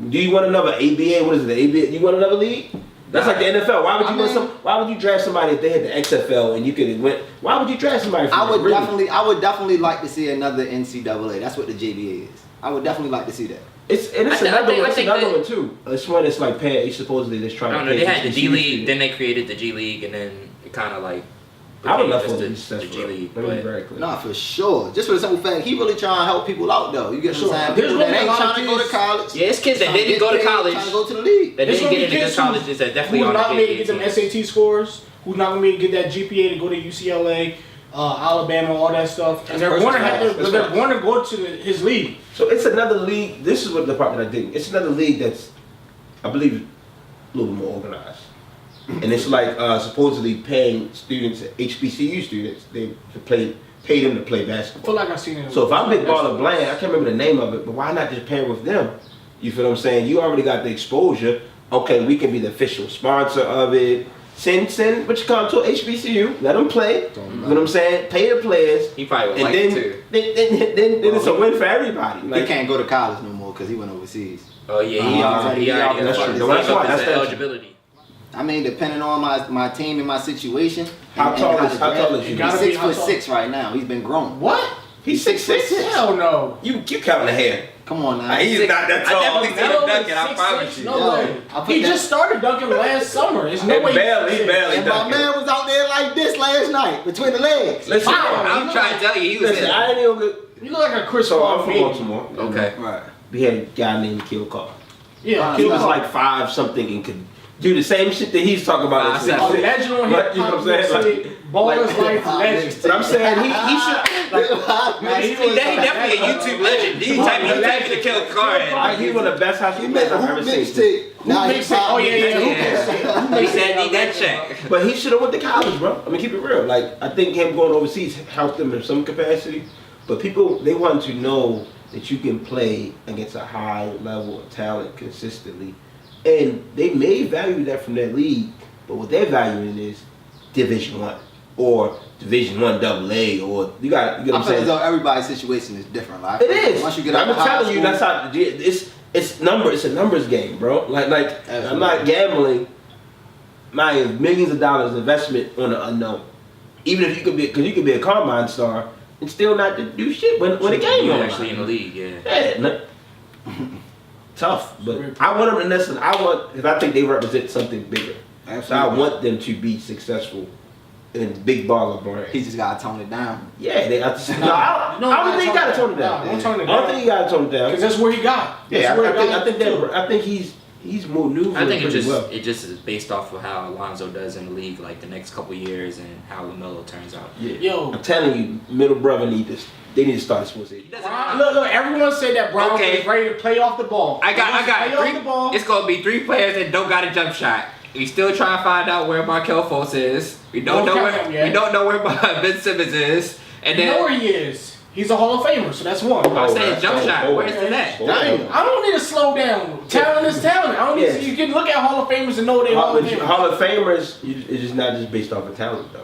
Speaker 6: Do you want another ABA? What is it? The ABA? You want another league? That's like the NFL. Why would you Why would you draft somebody if they had the XFL and you could win? Why would you draft somebody? From
Speaker 3: I would
Speaker 6: really?
Speaker 3: definitely like to see another NCAA. That's what the JBA is. I would definitely like to see that.
Speaker 6: It's
Speaker 2: I think
Speaker 6: another
Speaker 2: that-
Speaker 6: one too. It's one that's like paying. Supposedly just trying
Speaker 2: I don't
Speaker 6: to
Speaker 2: know.
Speaker 6: pay.
Speaker 2: They had the D
Speaker 6: HBCU
Speaker 2: League,
Speaker 6: students.
Speaker 2: then they created the G League, and then it kind of like.
Speaker 6: I would
Speaker 2: became
Speaker 6: love
Speaker 2: just
Speaker 6: for
Speaker 2: the
Speaker 6: him to be successful.
Speaker 2: G League.
Speaker 6: Let me be
Speaker 2: But
Speaker 6: very clear.
Speaker 3: Nah, for sure. Just for the simple fact, he really trying to help people out though. You get
Speaker 1: Sure.
Speaker 3: what I'm saying?
Speaker 1: There's
Speaker 3: People
Speaker 1: gonna
Speaker 3: that
Speaker 1: be a
Speaker 3: ain't
Speaker 1: lot of
Speaker 3: trying to go to
Speaker 1: kids-
Speaker 3: college.
Speaker 2: yeah, it's kids that
Speaker 3: trying to
Speaker 2: didn't
Speaker 3: get
Speaker 2: go to
Speaker 3: paid,
Speaker 2: college.
Speaker 3: Trying to go to the league.
Speaker 2: That
Speaker 1: There's
Speaker 2: didn't
Speaker 1: gonna
Speaker 2: get
Speaker 1: be
Speaker 2: into
Speaker 1: kids
Speaker 2: good colleges that definitely
Speaker 1: who's
Speaker 2: on
Speaker 1: not
Speaker 2: the
Speaker 1: going to get them
Speaker 2: JV.
Speaker 1: SAT scores, who's not going to get that GPA to go to UCLA, Alabama, all that stuff, and they're
Speaker 3: That's
Speaker 1: going to
Speaker 3: first
Speaker 1: have
Speaker 3: class.
Speaker 1: to. They're going to go to his league.
Speaker 6: So it's another league. This is what the part that I think. It's another league that's, I believe, a little more organized. And it's like supposedly paying students, HBCU students, pay them to play
Speaker 1: I feel
Speaker 6: basketball.
Speaker 1: like I've seen it.
Speaker 6: So if I'm Big Baller Bland, I can't remember the name of it, but why not just pair with them? You feel what I'm saying? You already got the exposure. Okay, we can be the official sponsor of it. Send what you call to HBCU. Let them play. You know what I'm saying? Pay the players.
Speaker 2: He probably would
Speaker 6: And
Speaker 2: like
Speaker 6: then,
Speaker 2: it too.
Speaker 6: then it's a win for everybody.
Speaker 3: He can't go to college no more because he went overseas.
Speaker 2: Oh yeah, he already
Speaker 6: that's
Speaker 2: fucked
Speaker 6: true.
Speaker 2: his
Speaker 6: That's
Speaker 2: up
Speaker 6: why-
Speaker 2: his
Speaker 6: that's that-
Speaker 2: eligibility.
Speaker 3: I mean, depending on my team and my situation.
Speaker 6: How
Speaker 3: and
Speaker 6: tall
Speaker 3: how
Speaker 6: is-
Speaker 3: the
Speaker 6: how
Speaker 3: draft-
Speaker 6: tall is he?
Speaker 3: He's
Speaker 1: Gotta be how tall.
Speaker 3: 6'6" right now. He's been grown.
Speaker 1: What?
Speaker 6: He's 6'6".
Speaker 1: Hell no.
Speaker 6: You counting the hair.
Speaker 3: Come on now.
Speaker 6: He's not that
Speaker 2: I
Speaker 6: tall.
Speaker 2: definitely see him dunking. I promise you.
Speaker 1: No
Speaker 3: Yo,
Speaker 1: way.
Speaker 3: I put
Speaker 1: He
Speaker 3: that-
Speaker 1: just started dunking last summer. It's no way.
Speaker 6: He barely
Speaker 3: And my
Speaker 6: dunking.
Speaker 3: man was out there like this last night between the legs.
Speaker 6: Listen,
Speaker 2: I'm trying to tell you, he was
Speaker 6: listen,
Speaker 2: in.
Speaker 6: I ain't even good.
Speaker 1: You look like a Chris
Speaker 6: So I'm
Speaker 1: Paul
Speaker 6: from
Speaker 1: baby.
Speaker 6: Baltimore.
Speaker 2: Okay.
Speaker 3: Right.
Speaker 6: We had a guy named Kill Carr.
Speaker 1: Yeah,
Speaker 6: He
Speaker 1: Kill
Speaker 6: was
Speaker 1: Carr.
Speaker 6: like 5 something and could do the same shit that he's talking about.
Speaker 2: Five,
Speaker 6: in
Speaker 2: six.
Speaker 6: 6'6".
Speaker 1: A legend on
Speaker 6: Like, you know what I'm saying?
Speaker 1: hip Baller's
Speaker 6: like-
Speaker 1: Life legend.
Speaker 6: But I'm saying he should.
Speaker 1: Nah, he was
Speaker 2: He definitely a YouTube legend. He typed to kill car.
Speaker 6: He's one of the best high
Speaker 3: He
Speaker 6: school
Speaker 3: made
Speaker 6: players
Speaker 3: a
Speaker 6: I've
Speaker 3: hoop
Speaker 6: ever seen.
Speaker 3: mixtape. Now
Speaker 1: Who
Speaker 3: he
Speaker 1: makes it? Oh yeah, yeah. Who makes it? Who
Speaker 2: He
Speaker 1: makes it?
Speaker 2: said need that check.
Speaker 6: But he should have went to college, bro. I mean, keep it real. Like, I think him going overseas helped him in some capacity. But people, they want to know that you can play against a high level of talent consistently. And they may value that from that league, but what they're valuing is Division One or Division One AA, or you got what
Speaker 3: I
Speaker 6: I'm
Speaker 3: feel as
Speaker 6: saying?
Speaker 3: though everybody's situation is different. Like,
Speaker 6: It is.
Speaker 3: Once you get out of
Speaker 6: I'm
Speaker 3: high
Speaker 6: telling you,
Speaker 3: school-
Speaker 6: that's how it's a numbers game, bro. Like I'm not gambling my millions of dollars investment on the unknown. Even if you could be, because you could be a combine star and still not do shit when the game
Speaker 2: You're
Speaker 6: on.
Speaker 2: actually in the league, yeah.
Speaker 6: Yeah, tough, but I want them to listen. Because I think they represent something bigger. So I
Speaker 3: Absolutely.
Speaker 6: want them to be successful in big baller brand.
Speaker 3: He just gotta tone it down.
Speaker 6: Yeah, I don't think he gotta tone it down.
Speaker 1: Don't tone it
Speaker 6: I don't think
Speaker 1: down.
Speaker 6: he gotta tone it down.
Speaker 1: Because that's where he got.
Speaker 6: Yeah,
Speaker 1: That's where he
Speaker 6: I think he's maneuvering
Speaker 2: I think
Speaker 6: pretty well.
Speaker 2: it just is based off of how Alonzo does in the league, like the next couple years, and how LaMelo turns out.
Speaker 6: Yeah.
Speaker 1: Yo.
Speaker 6: I'm telling you, middle brother need this. They need to start a sports agent.
Speaker 1: Look, everyone said that Brown
Speaker 2: Okay.
Speaker 1: was ready to play off the ball.
Speaker 2: I got
Speaker 1: Play off the ball.
Speaker 2: It's gonna be 3 players that don't got a jump shot. We still trying to find out where Markel Fultz is. We don't know where Ben Simmons is. And
Speaker 1: You know
Speaker 2: then
Speaker 1: where he is. He's a Hall of Famer, so that's one.
Speaker 2: I said jump shot. Where's the net?
Speaker 1: Damn, I don't need to slow down. Talent is talent. I don't need to, you can look at Hall of Famers and know they Hall of Famers.
Speaker 6: Hall of Famers, it's just not just based off of talent though.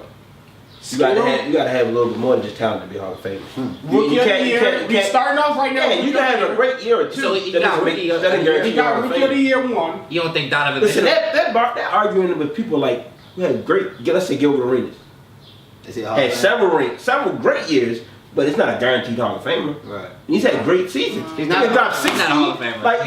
Speaker 6: You gotta have a little bit more than just talent to be Hall of Famer.
Speaker 1: Rookie of the year. We starting off right now.
Speaker 6: Yeah, you can have a great year or two.
Speaker 2: So you got rookie of the year.
Speaker 1: He got Rookie of the Year 1.
Speaker 2: You don't think Donovan
Speaker 6: Listen,
Speaker 2: Mitchell?
Speaker 6: that arguing with people like we had let's say Gilbert Arenas had several great years, but it's not a guaranteed Hall of Famer.
Speaker 3: Right.
Speaker 6: He's had great seasons.
Speaker 3: He's
Speaker 6: He
Speaker 3: not-
Speaker 6: dropped 60.
Speaker 2: he's not a Hall of Famer.
Speaker 6: Like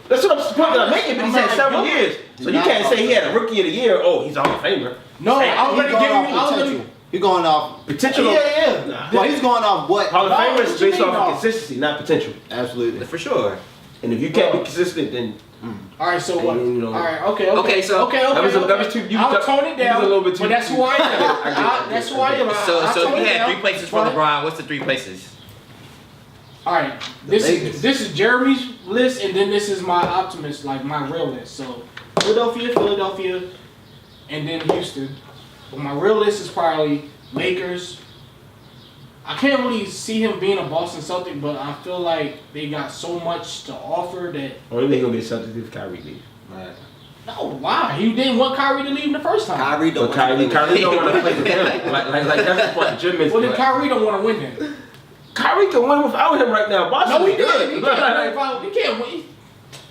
Speaker 6: that's what I'm supposed to make it, but he's had several years. So you can't say he had a Rookie of the Year. Oh, he's a Hall of Famer.
Speaker 1: No, I was
Speaker 3: He's
Speaker 1: going to
Speaker 3: going
Speaker 1: give you.
Speaker 3: off
Speaker 1: I was
Speaker 3: potential.
Speaker 1: gonna,
Speaker 3: He's going off.
Speaker 6: Potential.
Speaker 1: yeah.
Speaker 6: Nah.
Speaker 3: Well, he's going off what?
Speaker 6: Hall of
Speaker 1: No,
Speaker 6: Famer
Speaker 1: what
Speaker 6: is
Speaker 1: you
Speaker 6: based
Speaker 1: mean,
Speaker 6: off of
Speaker 1: no?
Speaker 6: consistency, not potential.
Speaker 3: Absolutely.
Speaker 2: For sure.
Speaker 6: And if you can't be consistent, then
Speaker 1: All right, so what?
Speaker 6: You know.
Speaker 1: All right, okay.
Speaker 2: Okay, so
Speaker 6: that was too.
Speaker 1: I'll tone it down.
Speaker 6: A little bit too.
Speaker 1: But that's who I am.
Speaker 6: I get it.
Speaker 1: That's who I am.
Speaker 2: So
Speaker 1: I'll
Speaker 2: if
Speaker 1: tone
Speaker 2: you
Speaker 1: it
Speaker 2: had
Speaker 1: down,
Speaker 2: 3 places for
Speaker 1: but-
Speaker 2: LeBron, what's the 3 places?
Speaker 1: All right, this
Speaker 3: Vegas.
Speaker 1: is Jeremy's list, and then this is my optimist, like my real list. So Philadelphia, and then Houston. But my real list is probably Lakers. I can't really see him being a Boston Celtic, but I feel like they got so much to offer that.
Speaker 6: Only thing gonna be a subject if Kyrie leaves.
Speaker 3: Right.
Speaker 1: No, why? He didn't want Kyrie to leave the first time.
Speaker 3: Kyrie don't.
Speaker 6: But Kyrie don't want to play with him. Like that's the point. Jim is.
Speaker 1: Well, then Kyrie don't want to win then.
Speaker 6: Kyrie can win without him right now. Boston
Speaker 1: No, he
Speaker 6: is good.
Speaker 1: did. He can't win.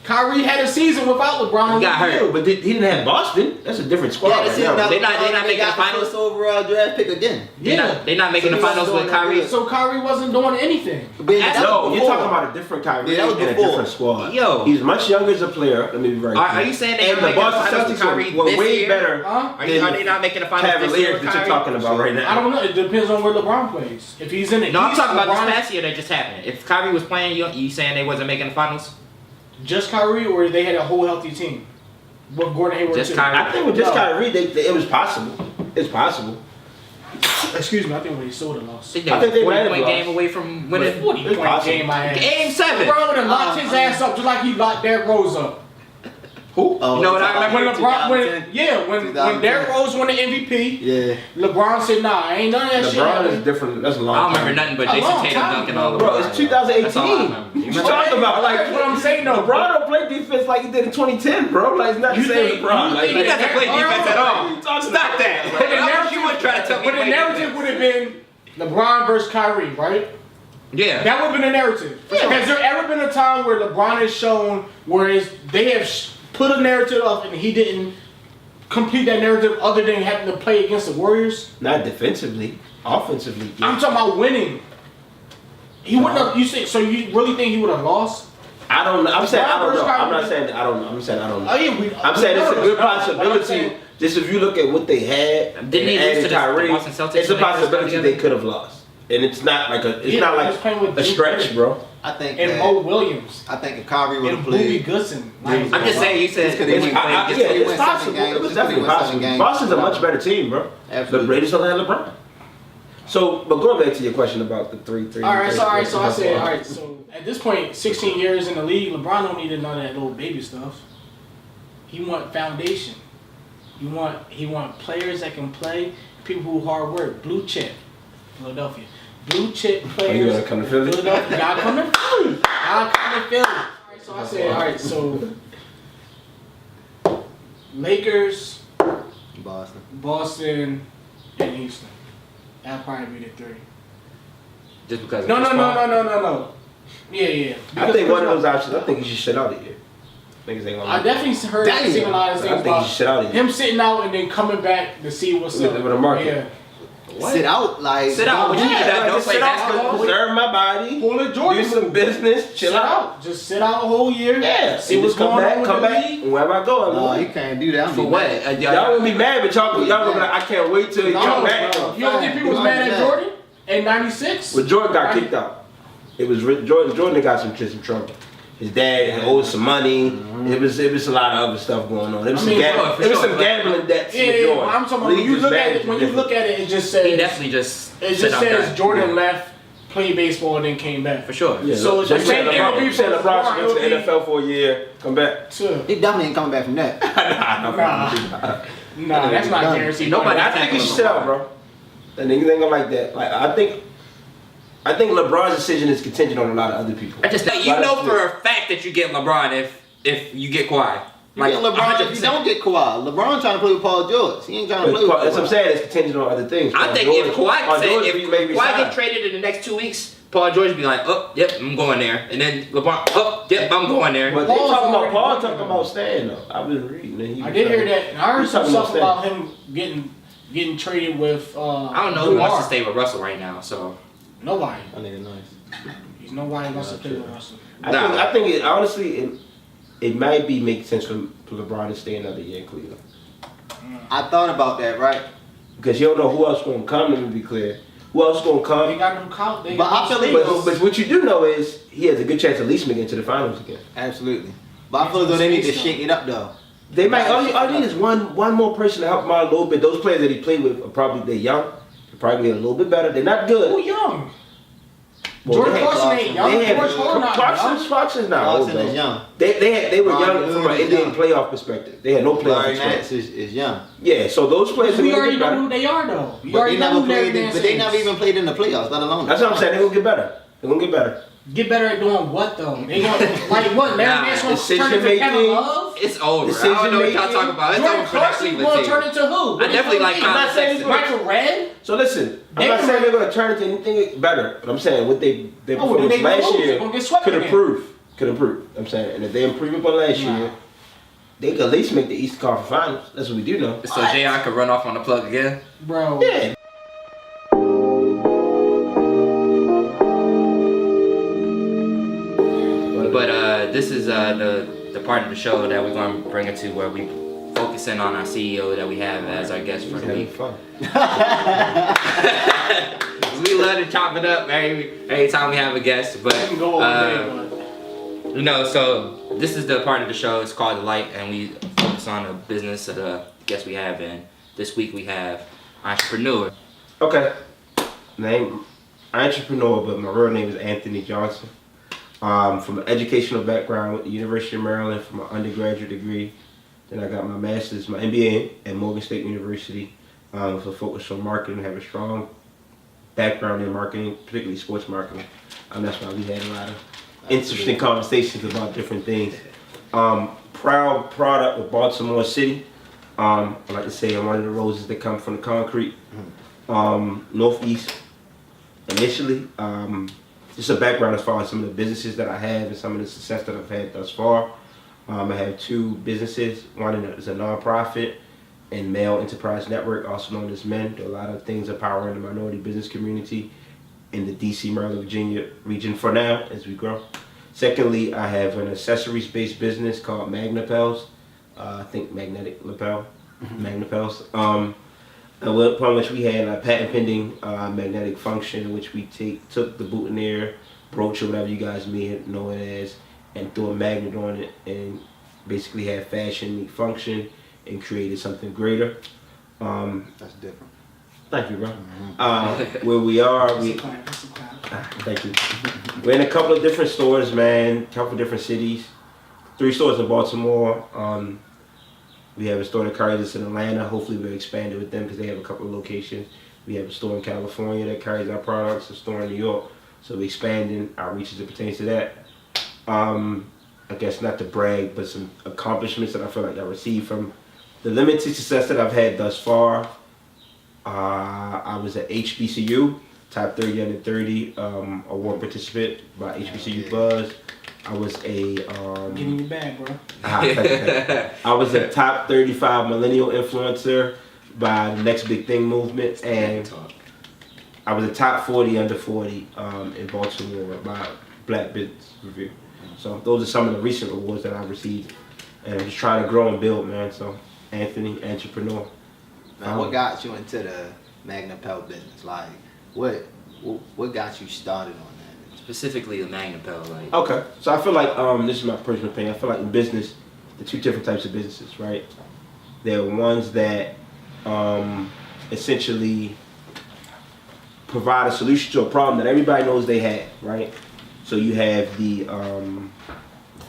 Speaker 1: Kyrie had a season without LeBron.
Speaker 2: He got hurt.
Speaker 6: But he didn't have Boston. That's a different squad right now.
Speaker 2: They not making the finals?
Speaker 3: First overall draft pick again.
Speaker 2: They're not making the finals with Kyrie.
Speaker 1: So Kyrie wasn't doing anything.
Speaker 6: No, you're talking about a different Kyrie
Speaker 3: Yeah, that was
Speaker 6: and a
Speaker 3: before.
Speaker 6: different squad.
Speaker 2: Yo.
Speaker 6: He's much younger as a player. Let me be very clear.
Speaker 2: Are you saying they're
Speaker 6: and
Speaker 2: not
Speaker 6: the
Speaker 2: making the
Speaker 6: Boston
Speaker 2: finals with
Speaker 6: Celtics
Speaker 2: Kyrie
Speaker 6: were
Speaker 2: this
Speaker 6: way
Speaker 2: year?
Speaker 6: better
Speaker 1: Huh?
Speaker 2: Are they not making the finals this year
Speaker 6: Cavaliers
Speaker 2: with
Speaker 6: that you're
Speaker 2: Kyrie?
Speaker 6: talking about right now.
Speaker 1: I don't know. It depends on where LeBron plays. If he's in the
Speaker 2: No, I'm
Speaker 1: East,
Speaker 2: talking about
Speaker 1: LeBron,
Speaker 2: this past year that just happened. If Kyrie was playing, you saying they wasn't making the finals?
Speaker 1: just Kyrie, or they had a whole healthy team with Gordon Hayward
Speaker 2: Just
Speaker 1: too.
Speaker 2: Kyrie.
Speaker 6: I think with just
Speaker 1: No.
Speaker 6: Kyrie, it was possible. It's possible.
Speaker 1: Excuse me, I think Minnesota lost.
Speaker 2: They
Speaker 6: I think they might have
Speaker 2: 40-point
Speaker 6: lost.
Speaker 2: game away from winning.
Speaker 1: 40-point
Speaker 6: possible.
Speaker 1: game I had.
Speaker 2: Game 7.
Speaker 1: LeBron would have locked his ass up just like he locked Derrick Rose up.
Speaker 6: Who?
Speaker 3: Oh,
Speaker 2: You know what I remember?
Speaker 1: When LeBron, when
Speaker 3: 2010.
Speaker 1: Derrick Rose won the MVP,
Speaker 3: Yeah.
Speaker 1: LeBron said, "Nah, ain't none of that shit."
Speaker 6: LeBron
Speaker 1: happening."
Speaker 6: is different. That's a
Speaker 2: I
Speaker 6: long
Speaker 2: don't
Speaker 6: time.
Speaker 2: remember nothing but
Speaker 1: A
Speaker 2: Jason
Speaker 1: long
Speaker 2: Tatum
Speaker 1: time
Speaker 2: dunking
Speaker 1: ago.
Speaker 2: all
Speaker 6: Bro,
Speaker 2: LeBron.
Speaker 6: it's 2018.
Speaker 2: That's all I remember.
Speaker 6: What you talking about? Like,
Speaker 1: That's what I'm saying though.
Speaker 6: LeBron don't play defense like he did in 2010, bro. Like, it's not the
Speaker 1: You
Speaker 6: same
Speaker 1: think-
Speaker 6: LeBron.
Speaker 1: you
Speaker 6: Like,
Speaker 1: think
Speaker 2: He doesn't play defense at all.
Speaker 6: Stop
Speaker 2: Stop that.
Speaker 1: But the
Speaker 2: I wish
Speaker 1: narrative,
Speaker 2: you would try to tell me.
Speaker 1: but the
Speaker 2: he played
Speaker 1: narrative
Speaker 2: defense.
Speaker 1: would have been LeBron versus Kyrie, right?
Speaker 2: Yeah.
Speaker 1: That would have been the narrative. Has there ever been a time where LeBron has shown they have put a narrative up and he didn't complete that narrative other than having to play against the Warriors?
Speaker 6: Not defensively, offensively.
Speaker 1: I'm talking about winning. He wouldn't have. You say so? You really think he would have lost?
Speaker 6: I don't know. I'm saying I don't know.
Speaker 1: First
Speaker 6: I'm not saying that I don't know. I'm saying I don't know.
Speaker 1: Oh yeah,
Speaker 6: I'm saying it's a good possibility. Just if you look at what they had,
Speaker 2: Didn't they lose to the
Speaker 6: Kyrie,
Speaker 2: Boston Celtics
Speaker 6: it's a
Speaker 2: when they first got
Speaker 6: possibility
Speaker 2: together?
Speaker 6: they could have lost, and it's not like a
Speaker 1: a
Speaker 6: stretch, bro.
Speaker 3: I think
Speaker 1: And
Speaker 3: that,
Speaker 1: Mo Williams
Speaker 3: I think if Kyrie would
Speaker 1: and
Speaker 3: have
Speaker 1: Boogie
Speaker 3: played,
Speaker 1: Goodson.
Speaker 2: I'm just saying, you said
Speaker 3: It's
Speaker 2: when you
Speaker 3: I-
Speaker 2: played,
Speaker 3: yeah,
Speaker 2: just-
Speaker 3: it's
Speaker 6: It's possible.
Speaker 3: games.
Speaker 6: It was
Speaker 3: Just
Speaker 6: definitely
Speaker 3: win 7
Speaker 6: possible.
Speaker 3: games.
Speaker 6: Boston's a much better team, bro.
Speaker 3: Absolutely.
Speaker 6: The Raiders don't have LeBron. So, but going back to your question about the 3-3.
Speaker 1: All right, so I said, all right. So at this point, 16 years in the league, LeBron don't need none of that little baby stuff. He want foundation. He want players that can play. People who hard work. Blue chip, Philadelphia. Blue chip players.
Speaker 6: you gonna come to Philly?
Speaker 1: Philadelphia. Y'all come to Philly. Y'all come to Philly. All right, so I said, all right. So Lakers, Boston, and Houston. That'll probably be the 3.
Speaker 2: just because.
Speaker 1: No. Yeah.
Speaker 6: I
Speaker 1: Because
Speaker 6: think one of
Speaker 1: Chris
Speaker 6: those options. I think he should sit out a year. Niggas ain't gonna.
Speaker 1: I definitely heard
Speaker 3: Damn.
Speaker 1: seen a lot of
Speaker 6: I
Speaker 1: things
Speaker 6: think he
Speaker 1: about
Speaker 6: should sit out a year.
Speaker 1: him sitting out and then coming back to see what's up.
Speaker 6: With the market.
Speaker 1: Yeah.
Speaker 3: sit out like
Speaker 2: Sit out. What you mean that? Don't
Speaker 6: just
Speaker 2: play
Speaker 6: sit out,
Speaker 2: basketball.
Speaker 6: preserve my body,
Speaker 1: Pull a Jordan.
Speaker 6: do some business, chill
Speaker 1: Sit
Speaker 6: out.
Speaker 1: Just sit out a whole year.
Speaker 6: Yeah,
Speaker 1: See
Speaker 6: and
Speaker 1: what's
Speaker 6: just
Speaker 1: going on with
Speaker 6: come
Speaker 1: the
Speaker 6: back.
Speaker 1: league.
Speaker 6: And wherever I go, I'm
Speaker 3: No,
Speaker 6: going.
Speaker 3: he can't do that. I'm
Speaker 2: For
Speaker 3: be
Speaker 2: what?
Speaker 3: mad.
Speaker 6: Y'all gonna be mad, but y'all gonna be like, I can't wait till he come back.
Speaker 3: bro.
Speaker 1: You don't think people was
Speaker 3: Fine.
Speaker 1: mad at Jordan in '96?
Speaker 6: When Jordan got kicked out, it was Jordan got some trouble. His dad owed some money. It was a lot of other stuff going on. It was
Speaker 1: I mean,
Speaker 6: some gambling debts.
Speaker 1: Yeah,
Speaker 6: with Jordan.
Speaker 1: I'm talking about when you look at it. When you look at it, it just says
Speaker 2: He definitely just.
Speaker 1: it
Speaker 2: sit
Speaker 1: just
Speaker 2: out
Speaker 1: says
Speaker 2: there.
Speaker 1: Jordan left, played baseball, and then came back.
Speaker 2: For sure.
Speaker 6: Yeah,
Speaker 1: So
Speaker 6: so
Speaker 1: it's the same thing with people
Speaker 6: said LeBron should go to the
Speaker 1: LeBron,
Speaker 6: NFL for a year, come back.
Speaker 1: Too.
Speaker 3: He definitely ain't coming back from that.
Speaker 1: Nah, that's not
Speaker 3: Done.
Speaker 1: guaranteed.
Speaker 2: Nobody-
Speaker 6: I think he should sit out, bro. The niggas ain't gonna like that. Like I think LeBron's decision is contingent on a lot of other people.
Speaker 2: I just you know for a fact that you get LeBron if you get Kawhi.
Speaker 3: You get LeBron if you don't get Kawhi. LeBron trying to play with Paul George. He ain't trying to play with Kawhi.
Speaker 6: That's what I'm saying. It's contingent on other things.
Speaker 2: I think if Kawhi
Speaker 6: Kawhi
Speaker 2: get traded in the next 2 weeks, Paul George be like, oh, yep, I'm going there, and then LeBron, oh, yep, I'm going there.
Speaker 6: But they
Speaker 1: Paul's
Speaker 6: talking about
Speaker 1: already
Speaker 6: Paul
Speaker 1: done
Speaker 6: talking
Speaker 1: that.
Speaker 6: about staying though. I've been reading. And
Speaker 1: I did hear that, and I heard
Speaker 6: He's
Speaker 1: some
Speaker 6: talking
Speaker 1: stuff
Speaker 6: about
Speaker 1: about him getting traded with.
Speaker 2: I don't know who wants to stay with Russell right now, so.
Speaker 1: Nobody.
Speaker 3: That nigga nice.
Speaker 1: He's nobody who wants to play with Russell.
Speaker 6: I think it honestly it might be make sense for LeBron to stay another year in Cleveland.
Speaker 3: I thought about that, right?
Speaker 6: Because you don't know who else going to come. Let me be clear. Who else going to
Speaker 1: They
Speaker 6: come?
Speaker 1: got them count. They
Speaker 3: But
Speaker 1: got
Speaker 3: I feel
Speaker 1: them
Speaker 3: like-
Speaker 1: states.
Speaker 6: But what you do know is he has a good chance at least making it to the finals again.
Speaker 3: Absolutely. But I feel as though they need to shake it up though.
Speaker 6: They might. All you need is one more person to help him out a little bit. Those players that he played with are probably they're young. They're probably a little bit better. They're not
Speaker 1: Who
Speaker 6: good.
Speaker 1: young?
Speaker 6: Well,
Speaker 1: Jordan
Speaker 6: they had
Speaker 1: Clarkson ain't young.
Speaker 6: They had
Speaker 1: George Harden not young.
Speaker 6: Clarkson's not old,
Speaker 3: Clarkson is
Speaker 6: bro.
Speaker 3: young.
Speaker 6: They were
Speaker 3: Ron
Speaker 6: young
Speaker 3: Boone
Speaker 6: from an
Speaker 3: is
Speaker 6: Indian
Speaker 3: young.
Speaker 6: playoff perspective. They had no playoff
Speaker 3: Larry
Speaker 6: experience.
Speaker 3: Nance is young.
Speaker 6: Yeah, so those players are
Speaker 1: We
Speaker 6: gonna
Speaker 1: already
Speaker 6: get
Speaker 1: know
Speaker 6: better.
Speaker 1: who they are, though. You
Speaker 3: But
Speaker 1: already
Speaker 3: they
Speaker 1: know
Speaker 3: never
Speaker 1: who Larry
Speaker 3: played.
Speaker 1: Nance
Speaker 3: But they
Speaker 1: is.
Speaker 3: never even played in the playoffs. Let alone.
Speaker 6: That's what I'm saying. They're gonna get better. They're gonna get better.
Speaker 1: Get better at doing what though? They gonna like what? Larry
Speaker 2: Nah,
Speaker 1: Nance gonna
Speaker 6: decision
Speaker 1: turn into Kevin
Speaker 6: making.
Speaker 1: Love?
Speaker 2: It's over. I
Speaker 6: Decision
Speaker 2: don't know what y'all
Speaker 6: making.
Speaker 2: talking about. It's
Speaker 1: Jordan
Speaker 2: over for that
Speaker 1: Clarkson
Speaker 2: Cleveland
Speaker 1: gonna
Speaker 2: team.
Speaker 1: turn into who?
Speaker 2: I definitely like
Speaker 6: I'm not
Speaker 2: Colin
Speaker 6: saying
Speaker 2: Sexton.
Speaker 6: he's
Speaker 1: Michael Red.
Speaker 6: So listen, I'm
Speaker 1: They
Speaker 6: not
Speaker 1: can-
Speaker 6: saying they're gonna turn into anything better, but I'm saying what their
Speaker 1: then
Speaker 6: performance
Speaker 1: they gonna
Speaker 6: last
Speaker 1: lose. They
Speaker 6: year
Speaker 1: gonna get swept
Speaker 6: could
Speaker 1: again.
Speaker 6: improve. Could improve. I'm saying, and if they improve upon last year, they could at least make the Eastern Conference Finals. That's what we do know.
Speaker 2: So J.I. could run off on the plug again.
Speaker 1: Bro.
Speaker 6: Yeah.
Speaker 2: But this is the part of the show that we're going to bring it to where we focus in on our CEO that we have as our guest for the
Speaker 6: Having
Speaker 2: week.
Speaker 6: fun.
Speaker 2: We love to chop it up every time we have a guest. But
Speaker 1: We can go all day, but
Speaker 2: you know, so this is the part of the show. It's called The Light, and we focus on the business of the guests we have. And this week we have entrepreneur.
Speaker 6: Okay. Name entrepreneur, but my real name is Anthony Johnson. From an educational background with the University of Maryland, from an undergraduate degree. Then I got my master's, my MBA at Morgan State University with a focus on marketing. I have a strong background in marketing, particularly sports marketing. That's why we had a lot of interesting conversations about different things. Proud product of Baltimore City. I like to say I'm one of the roses that come from the concrete. Northeast initially. Just a background as far as some of the businesses that I have and some of the success that I've had thus far. I have two businesses. One is a nonprofit and Male Enterprise Network, also known as MEN. Do a lot of things empowering the minority business community in the DC, Maryland, Virginia region for now as we grow. Secondly, I have an accessories-based business called Magnapels. I think magnetic lapel, Magnapels. Upon which we had a patent pending magnetic function, which we took the boutonniere, brooch, or whatever you guys may know it as, and threw a magnet on it, and basically had fashion meet function, and created something greater.
Speaker 3: That's different.
Speaker 6: Thank you, bro. Where we are, thank you. We're in a couple of different stores, man. A couple of different cities. 3 stores in Baltimore. We have a store that carries us in Atlanta. Hopefully we'll expand it with them because they have a couple of locations. We have a store in California that carries our products, a store in New York. So we're expanding our reach as it pertains to that. I guess not to brag, but some accomplishments that I feel like I received from the limited success that I've had thus far. I was at HBCU, top 30 under 30 award participant by HBCU Buzz. I was a
Speaker 1: get in your bag, bro.
Speaker 6: I was a top 35 millennial influencer by the Next Big Thing movement, and I was a top 40 under 40 in Baltimore by Black Business Review. So those are some of the recent awards that I've received, and I'm just trying to grow and build, man. So Anthony, entrepreneur.
Speaker 3: Man, what got you into the Magnapel business? Like, what got you started on that?
Speaker 2: Specifically the Magnapel, like.
Speaker 6: Okay, so I feel like this is my personal opinion. I feel like in business, the 2 different types of businesses, right? There are ones that essentially provide a solution to a problem that everybody knows they have, right? So you have the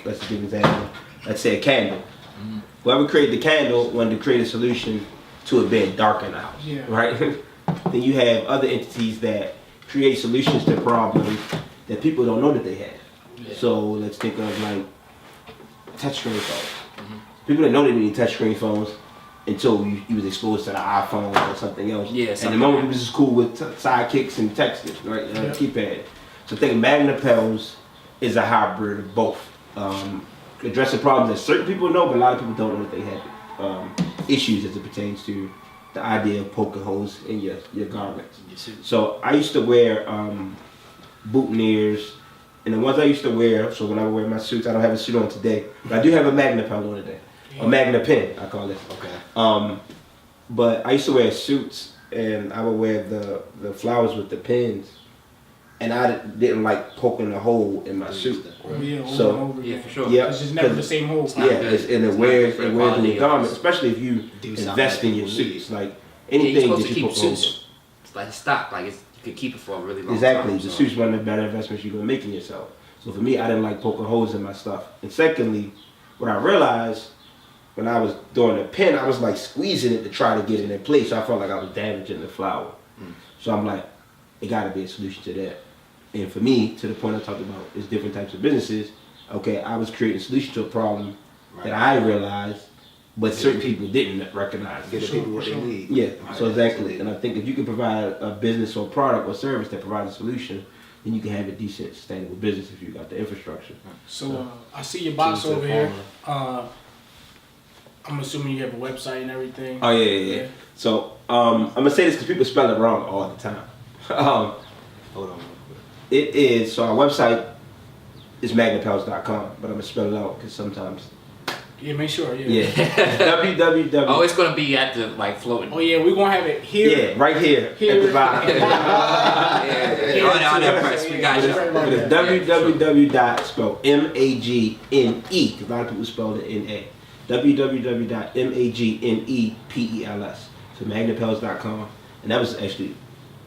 Speaker 6: let's give an example. Let's say a candle. Mm-hmm. Whoever created the candle wanted to create a solution to it being dark in the house, right? Then you have other entities that create solutions to problems that people don't know that they have. Yeah. So let's think of like touchscreen phones. Mm-hmm. People didn't know they needed touchscreen phones until you was exposed to the iPhone or something else.
Speaker 2: Yeah,
Speaker 6: and the moment people was cool with sidekicks and texting, right? Keypad. So I think Magnapels is a hybrid of both. Addressing problems that certain people know, but a lot of people don't know that they have. Issues as it pertains to the idea of poking holes in your garments. So I used to wear boutonnieres, and the ones I used to wear, so when I wear my suits, I don't have a suit on today, but I do have a Magnapel on today. A Magna Pen, I call it. Okay. But I used to wear suits, and I would wear the flowers with the pins, and I didn't like poking a hole in my suit.
Speaker 1: Yeah, for sure.
Speaker 6: Yeah,
Speaker 1: it's just never the same hole.
Speaker 6: Yeah, and it wears in your garment, especially if you invest in your suits. Like anything
Speaker 2: you're
Speaker 6: that
Speaker 2: supposed to
Speaker 6: you
Speaker 2: keep
Speaker 6: put
Speaker 2: suits like stock, like you could keep it for a really long
Speaker 6: exactly.
Speaker 2: time.
Speaker 6: The suits one of the better investments you're gonna make in yourself. So for me, I didn't like poking holes in my stuff. And secondly, what I realized when I was doing the pen, I was like squeezing it to try to get it in place. So I felt like I was damaging the flower. So I'm like, it got to be a solution to that. And for me, to the point I talked about, is different types of businesses. Okay, I was creating a solution to a problem that I realized, but certain people didn't recognize.
Speaker 3: Get the people what they need.
Speaker 6: Yeah, so exactly. And I think if you can provide a business or product or service that provides a solution, then you can have a decent, sustainable business if you got the infrastructure.
Speaker 1: So I see your box over here. I'm assuming you have a website and everything.
Speaker 6: Oh yeah. So I'm gonna say this because people spell it wrong all the time.
Speaker 3: Hold on.
Speaker 6: It is, so our website is magnapels.com, but I'm gonna spell it out because sometimes.
Speaker 1: Yeah, make sure.
Speaker 6: Yeah. www.
Speaker 2: Oh, it's gonna be at the like floating.
Speaker 1: Oh yeah, we're gonna have it here.
Speaker 6: Yeah, right here at the bottom.
Speaker 2: On that press, we got you.
Speaker 6: But it's www. Spell MAGNE, because a lot of people spell it NA. www.magnepels. So magnapels.com, and that was actually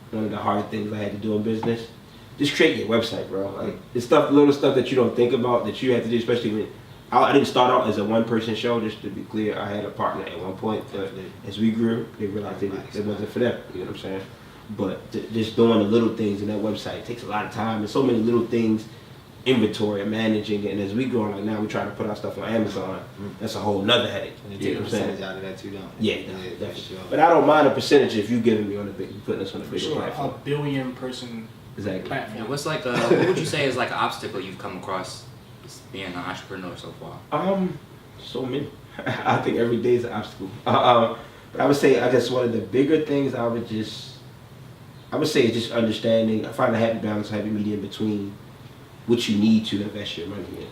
Speaker 6: one of the hardest things I had to do in business. Just create your website, bro. Like it's little stuff that you don't think about that you have to do, especially when I didn't start out as a one-person show. Just to be clear, I had a partner at one point, but as we grew, they realized it wasn't for them. You know what I'm saying? But just doing the little things in that website takes a lot of time. There's so many little things, inventory and managing it. And as we grow, like now we try to put our stuff on Amazon. That's a whole nother headache.
Speaker 3: And you take a percentage out of that too, don't you?
Speaker 6: Yeah, definitely. Sure. But I don't mind a percentage if you giving me on putting us on a bigger platform.
Speaker 1: A billion person platform.
Speaker 2: Yeah, what's like what would you say is like an obstacle you've come across being an entrepreneur so far?
Speaker 6: So many. I think every day is an obstacle. But I would say I guess one of the bigger things I I would say it's just understanding. I find a happy balance, a happy medium between what you need to invest your money in.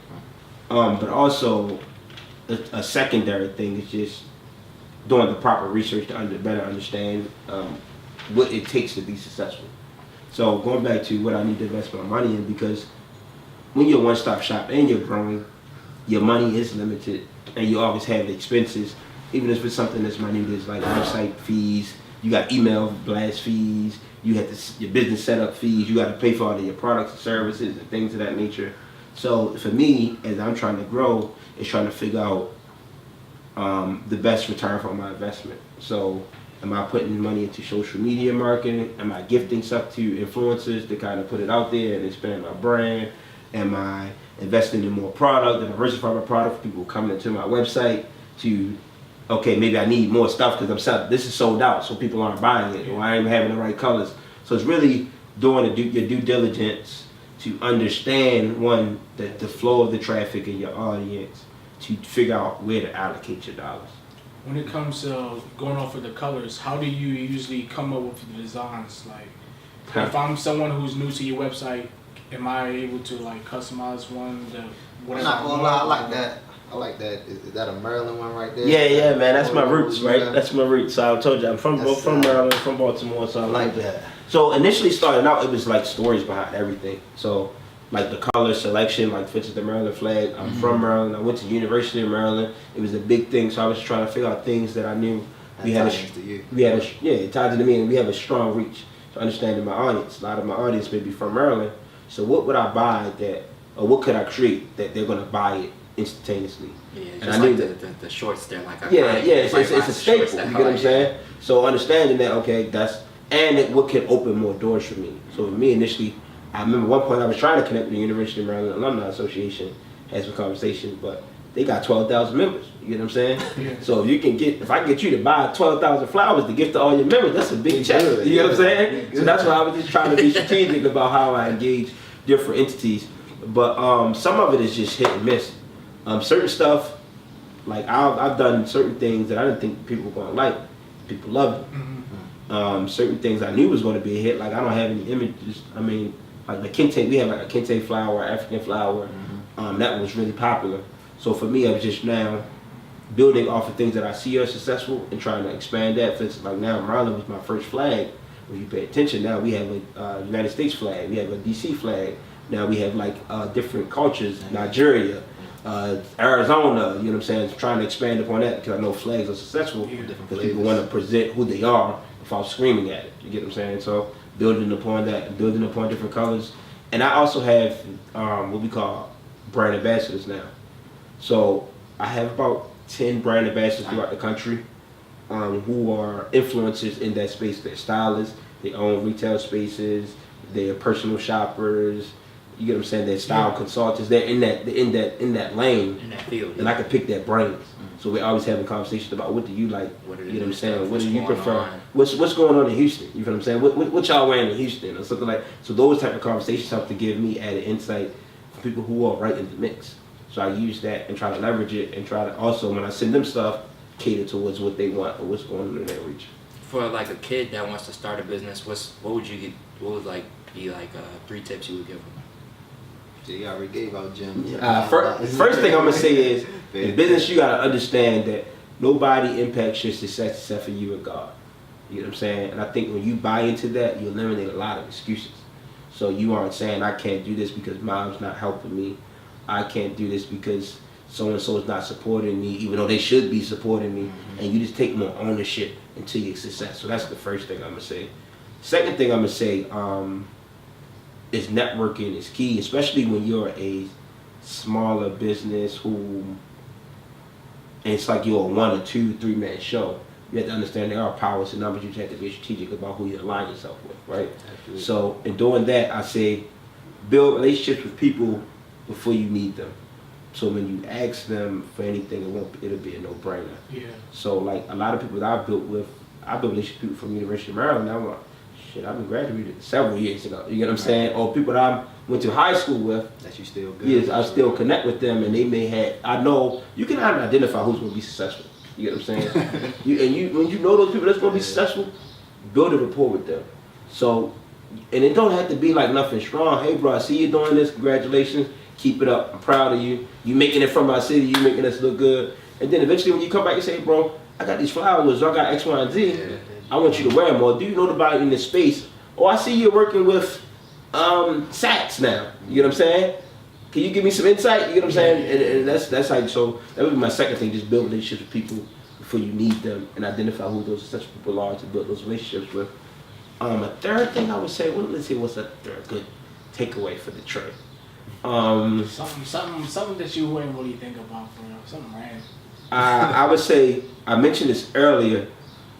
Speaker 6: But also, a secondary thing is just doing the proper research to better understand what it takes to be successful. So going back to what I need to invest my money in, because when you're a one-stop shop and you're growing, your money is limited, and you always have expenses. Even if it's something that's minute, as like website fees, you got email blast fees, you have your business setup fees, you got to pay for all of your products and services and things of that nature. So for me, as I'm trying to grow, is trying to figure out the best return for my investment. So am I putting money into social media marketing? Am I gifting stuff to influencers to kind of put it out there and expand my brand? Am I investing in more product and diversify my product for people coming into my website to, okay, maybe I need more stuff because I'm selling, this is sold out, so people aren't buying it, or I ain't having the right colors. So it's really doing your due diligence to understand, one, the flow of the traffic in your audience, to figure out where to allocate your dollars.
Speaker 1: When it comes to going off of the colors, how do you usually come up with the designs? Like, if I'm someone who's new to your website, am I able to like customize one?
Speaker 3: I'm not gonna lie, I like that. I like that. Is that a Maryland one right there?
Speaker 6: Yeah, man. That's my roots, right? That's my roots. So I told you, I'm from Maryland, from Baltimore. So I like that. So initially starting out, it was like stories behind everything. So like the color selection, like fits the Maryland flag. I'm from Maryland. I went to University of Maryland. It was a big thing. So I was trying to figure out things that I knew. It ties into me, and we have a strong reach to understanding my audience. A lot of my audience may be from Maryland. So what would I buy or what could I create that they're gonna buy it instantaneously?
Speaker 2: Yeah, just
Speaker 6: and I knew
Speaker 2: like the shorts there, like
Speaker 6: it's a staple. You get what I'm saying? So understanding that, okay, what can open more doors for me. So for me initially, I remember one point I was trying to connect with the University of Maryland Alumni Association, had some conversations, but they got 12,000 members. You get what I'm saying? Yeah. So if I can get you to buy 12,000 flowers to gift to all your members, that's a big check. You get what I'm saying? So that's why I was just trying to be strategic about how I engage different entities. But some of it is just hit and miss. Certain stuff, like I've done certain things that I didn't think people were gonna like. People loved it. Mm-hmm. Certain things I knew was gonna be a hit. Like I don't have any images. I mean, like the kente, we have like a kente flower, African flower. Mm-hmm. That was really popular. So for me, I was just now building off of things that I see are successful and trying to expand that. For instance, like now Maryland was my first flag. If you pay attention, now we have a United States flag. We have a DC flag. Now we have like different cultures, Nigeria, Arizona, you know what I'm saying? Trying to expand upon that because I know flags are successful because people want to present who they are without screaming at it. You get what I'm saying? So building upon that, building upon different colors. And I also have what we call brand ambassadors now. So I have about 10 brand ambassadors throughout the country who are influencers in that space. They're stylists, they own retail spaces, they're personal shoppers. You get what I'm saying? They're style consultants. They're in that lane.
Speaker 2: In that field.
Speaker 6: And I can pick their brains. Mm-hmm. So we're always having conversations about what do you like? You know what I'm saying? What do you prefer? What's going on in Houston? You know what I'm saying? What y'all wearing in Houston or something like? So those type of conversations help to give me added insight for people who are right in the mix. So I use that and try to leverage it and try to also, when I send them stuff, cater towards what they want or what's going on in their reach.
Speaker 2: For like a kid that wants to start a business, what would be 3 tips you would give them?
Speaker 3: You already gave out gems.
Speaker 6: First thing I'm gonna say is, in business you gotta understand that nobody impacts your success except for you and God. You know what I'm saying? And I think when you buy into that, you eliminate a lot of excuses. So you aren't saying I can't do this because mom's not helping me. I can't do this because so and so is not supporting me, even though they should be supporting me. Mm-hmm. And you just take more ownership into your success. So that's the first thing I'm gonna say. Second thing I'm gonna say. Is networking is key, especially when you're a smaller business and it's like you're a 1 or 2, 3 man show. You have to understand there are powers and numbers. You just have to be strategic about who you align yourself with, right? Absolutely. So in doing that, I say build relationships with people before you need them. So when you ask them for anything, it'll be a no-brainer. Yeah. So like a lot of people that I built relationships with people from University of Maryland. I've been graduated several years ago. You get what I'm saying? Or people that I went to high school with.
Speaker 3: That you still good.
Speaker 6: Yes, I still connect with them, and they may have. I know you can identify who's going to be successful. You get what I'm saying? When you know those people that's going to be successful, build a rapport with them. So, and it don't have to be like nothing strong. Hey, bro, I see you doing this. Congratulations. Keep it up. I'm proud of you. You making it from our city. You making us look good. And then eventually when you come back and say, bro, I got these flowers. Or I got X, Y, and Z. I want you to wear them. Or do you know about in this space? Or I see you're working with Saks now. You know what I'm saying? Can you give me some insight? You know what I'm saying? And that's how. So that would be my second thing. Just build relationships with people before you need them, and identify who those essential people are to build those relationships with. A third thing I would say. Well, let's see. What's a third good takeaway for the trade?
Speaker 1: Something that you wouldn't really think about, for real. Something random.
Speaker 6: I would say I mentioned this earlier.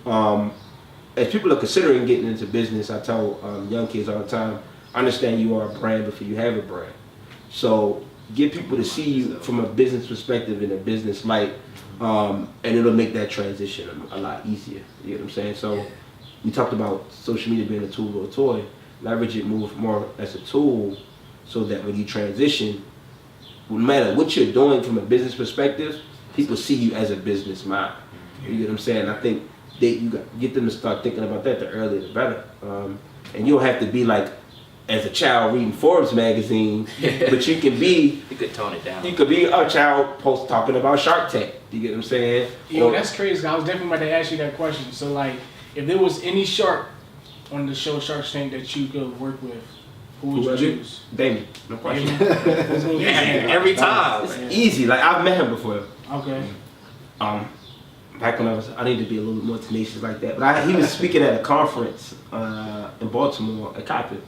Speaker 6: As people are considering getting into business, I tell young kids all the time, understand you are a brand before you have a brand. So get people to see you from a business perspective in a business light, and it'll make that transition a lot easier. You know what I'm saying? So we talked about social media being a tool or a toy. Leverage it more as a tool so that when you transition, no matter what you're doing from a business perspective, people see you as a business mind. You know what I'm saying? I think you got get them to start thinking about that. The earlier the better. And you don't have to be like as a child reading Forbes magazine, but you can be.
Speaker 2: You could tone it down.
Speaker 6: You could be a child post talking about Shark Tank. You get what I'm saying?
Speaker 1: Yo, that's crazy. I was definitely about to ask you that question. So like, if there was any shark on the show Shark Tank that you could work with, who would you choose?
Speaker 6: Damien, no question.
Speaker 2: Every time.
Speaker 6: It's easy. Like I've met him before.
Speaker 1: Okay.
Speaker 6: Back when I need to be a little more tenacious like that. But he was speaking at a conference in Baltimore at Coppin.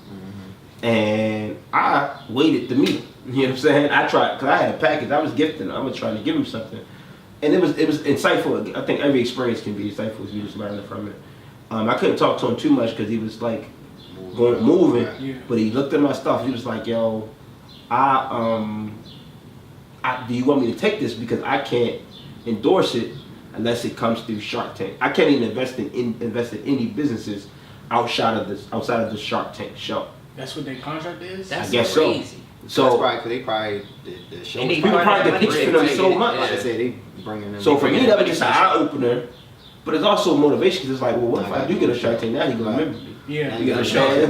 Speaker 6: And I waited to meet him. You know what I'm saying? I tried, because I had a package. I was gifting him. I was trying to give him something. And it was insightful. I think every experience can be insightful if you just learn from it. I couldn't talk to him too much because he was like moving.
Speaker 1: Yeah.
Speaker 6: But he looked at my stuff. He was like, yo, do you want me to take this? Because I can't endorse it unless it comes through Shark Tank. I can't even invest in any businesses outside of the Shark Tank show.
Speaker 1: That's what their contract is?
Speaker 6: I guess
Speaker 2: crazy.
Speaker 6: So
Speaker 3: that's probably because they probably the show.
Speaker 2: And
Speaker 6: people probably get pitched for them so much.
Speaker 3: Like I said, they bringing them.
Speaker 6: So for me, that was just an eye opener, but it's also motivation because it's like, well, what if I do get a Shark Tank now? He gonna remember me.
Speaker 1: Yeah.
Speaker 6: You got a show.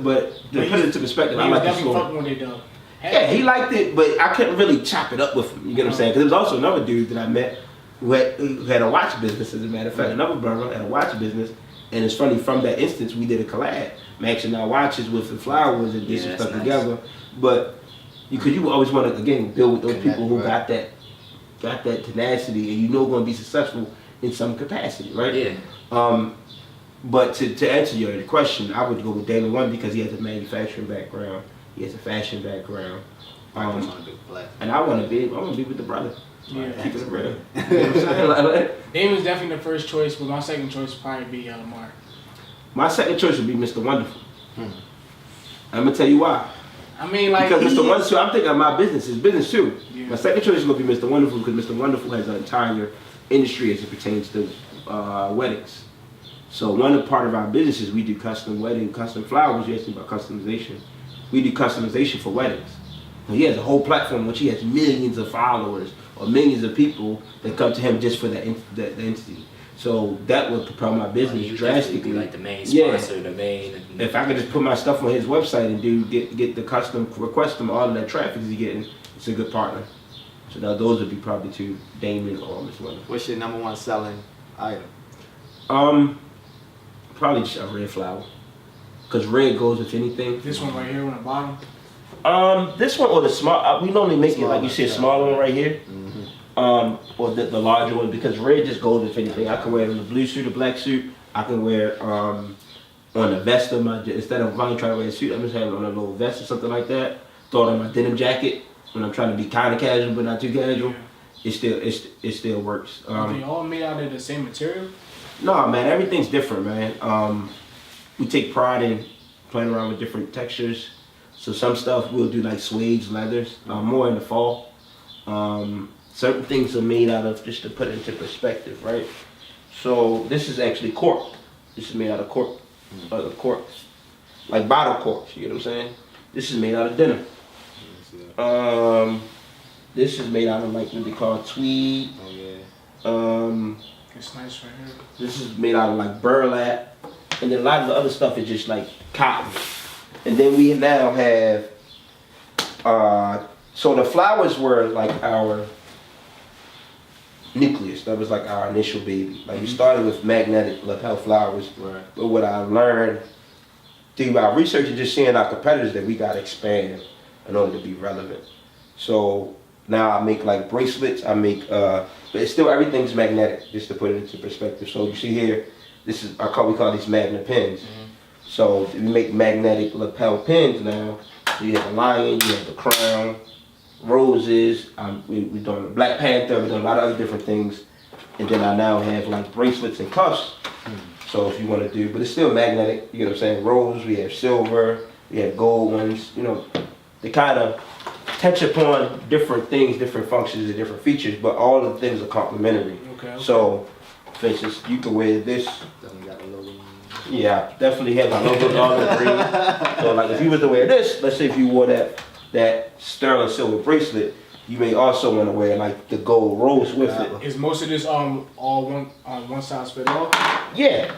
Speaker 6: But to put it into perspective, I like the
Speaker 1: definitely
Speaker 6: story.
Speaker 1: fucking with it though.
Speaker 6: Yeah, he liked it, but I couldn't really chop it up with him. You get what I'm saying? Because there was also another dude that I met who had a watch business. As a matter of fact, another brother had a watch business, and it's funny. From that instance, we did a collab, matching our watches with the flowers and did some stuff together. But you always want to again build with those people who got that tenacity, and you know going to be successful in some capacity, right?
Speaker 2: Yeah.
Speaker 6: But to answer your question, I would go with Damon one because he has a manufacturing background. He has a fashion background. And I want to be with the brother.
Speaker 1: Yeah.
Speaker 6: Keep it real. You know what I'm saying?
Speaker 1: Damon's definitely the first choice, but my second choice would probably be Lamar.
Speaker 6: My second choice would be Mr. Wonderful. I'm gonna tell you why.
Speaker 1: I mean, like
Speaker 6: because Mr. Wonderful, I'm thinking of my business, his business too.
Speaker 1: Yeah.
Speaker 6: My second choice is gonna be Mr. Wonderful because Mr. Wonderful has an entire industry as it pertains to weddings. So one part of our business is we do custom flowers. You're asking about customization. We do customization for weddings. And he has a whole platform which he has millions of followers or millions of people that come to him just for the entity. So that would propel my business drastically.
Speaker 2: Like the main sponsor, the main.
Speaker 6: If I could just put my stuff on his website and get the custom, request them all of that traffic he's getting, it's a good partner. So now those would be probably two, Damon or Mr. Wonderful.
Speaker 3: What's your number one selling item?
Speaker 6: Probably just a red flower. Because red goes with anything.
Speaker 1: This one right here on the bottom.
Speaker 6: This one or the small. We normally make it like you said, smaller one right here. Or the larger one because red just goes with anything. I can wear it on the blue suit, a black suit. I can wear it on a vest of my. Instead of trying to wear a suit, I'm just having it on a little vest or something like that. Throw it on my denim jacket when I'm trying to be kind of casual but not too casual.
Speaker 1: Yeah.
Speaker 6: It still works.
Speaker 1: Are they all made out of the same material?
Speaker 6: No, man, everything's different, man. We take pride in playing around with different textures. So some stuff we'll do like suede leathers, more in the fall. Certain things are made out of, just to put it into perspective, right? So this is actually cork. This is made out of cork, corks, like bottle corks. You know what I'm saying? This is made out of denim. This is made out of like what they call tweed.
Speaker 1: It's nice right here.
Speaker 6: This is made out of like burlap. and then a lot of the other stuff is just like cotton. And then we now have, so the flowers were like our nucleus. That was like our initial baby. Like we started with magnetic lapel flowers, but what I learned through our research and just seeing our competitors that we got to expand in order to be relevant. So now I make like bracelets. I make, but it's still everything's magnetic. Just to put it into perspective. So you see here, this is we call these magnet pins. So we make magnetic lapel pins now. So you have the lion, you have the crown, roses. We're doing the Black Panther. We're doing a lot of other different things. And then I now have like bracelets and cuffs. So if you want to do, but it's still magnetic. You know what I'm saying? Rose. We have silver. We have gold ones. You know, they kind of touch upon different things, different functions, and different features. But all of the things are complementary.
Speaker 1: Okay.
Speaker 6: So, for instance, you can wear this. Yeah, definitely have my logo on the green. So like if you were to wear this, let's say if you wore that sterling silver bracelet, you may also want to wear like the gold rose with it.
Speaker 1: Is most of this all one size fit all?
Speaker 6: Yeah.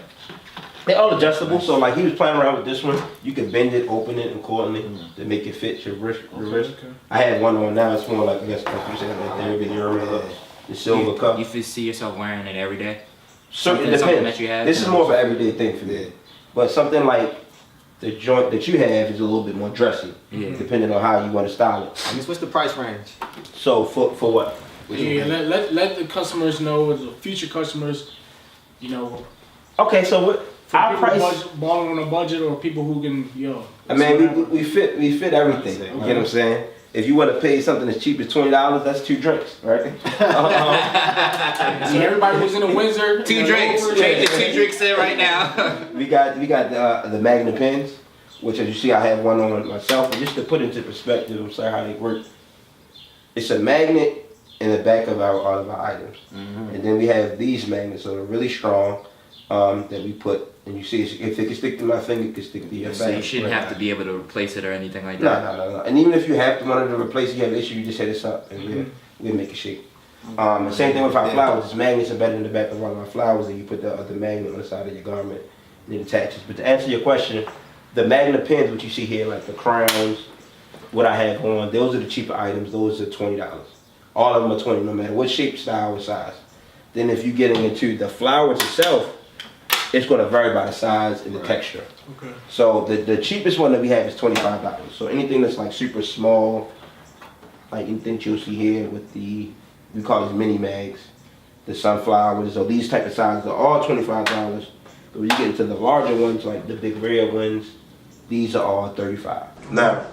Speaker 6: They're all adjustable, so like he was playing around with this one. You can bend it, open it accordingly to make it fit your wrist.
Speaker 1: Okay.
Speaker 6: I had one on now, it's more like, I guess, like you said, like therapy, the silver cup.
Speaker 2: You see yourself wearing it every day?
Speaker 6: Something
Speaker 2: Something
Speaker 6: depends.
Speaker 2: that you have?
Speaker 6: This is more of an everyday thing for me. But something like the joint that you have is a little bit more dressy, depending on how you want to style it.
Speaker 3: I guess what's the price range?
Speaker 6: So for what?
Speaker 1: Yeah, let the customers know, the future customers, you know.
Speaker 6: Okay, so what?
Speaker 1: For
Speaker 6: Our
Speaker 1: people
Speaker 6: price.
Speaker 1: balling on a budget, or people who can,
Speaker 6: I mean, we fit everything. You get what I'm saying? If you want to pay something as cheap as $20, that's 2 drinks, right?
Speaker 1: So everybody who's in the Windsor,
Speaker 2: 2 drinks. Change the 2 drinks in right now.
Speaker 6: we got the magnet pens, which as you see, I have one on myself. And just to put into perspective, I'm sorry how they work. It's a magnet in the back of all of our items, and then we have these magnets, so they're really strong. That we put, and you see, if it can stick to my finger, it can stick to your back.
Speaker 2: So you shouldn't have to be able to replace it or anything like that?
Speaker 6: No. And even if you have to want to replace it, you have an issue, you just hit us up, and we'll make it shake. The same thing with our flowers. It's magnets embedded in the back of all of our flowers, and you put the magnet on the side of your garment, and it attaches. But to answer your question, the magnet pins, what you see here, like the crowns, what I have on, those are the cheaper items. Those are $20. All of them are $20, no matter what shape, style, or size. Then if you're getting into the flowers itself, it's going to vary by the size and the texture.
Speaker 1: Okay.
Speaker 6: So the cheapest one that we have is $25. So anything that's like super small, like anything you'll see here with we call these mini mags, the sunflowers, so these type of sizes are all $25. But when you get into the larger ones, like the big red ones, these are all $35. Now,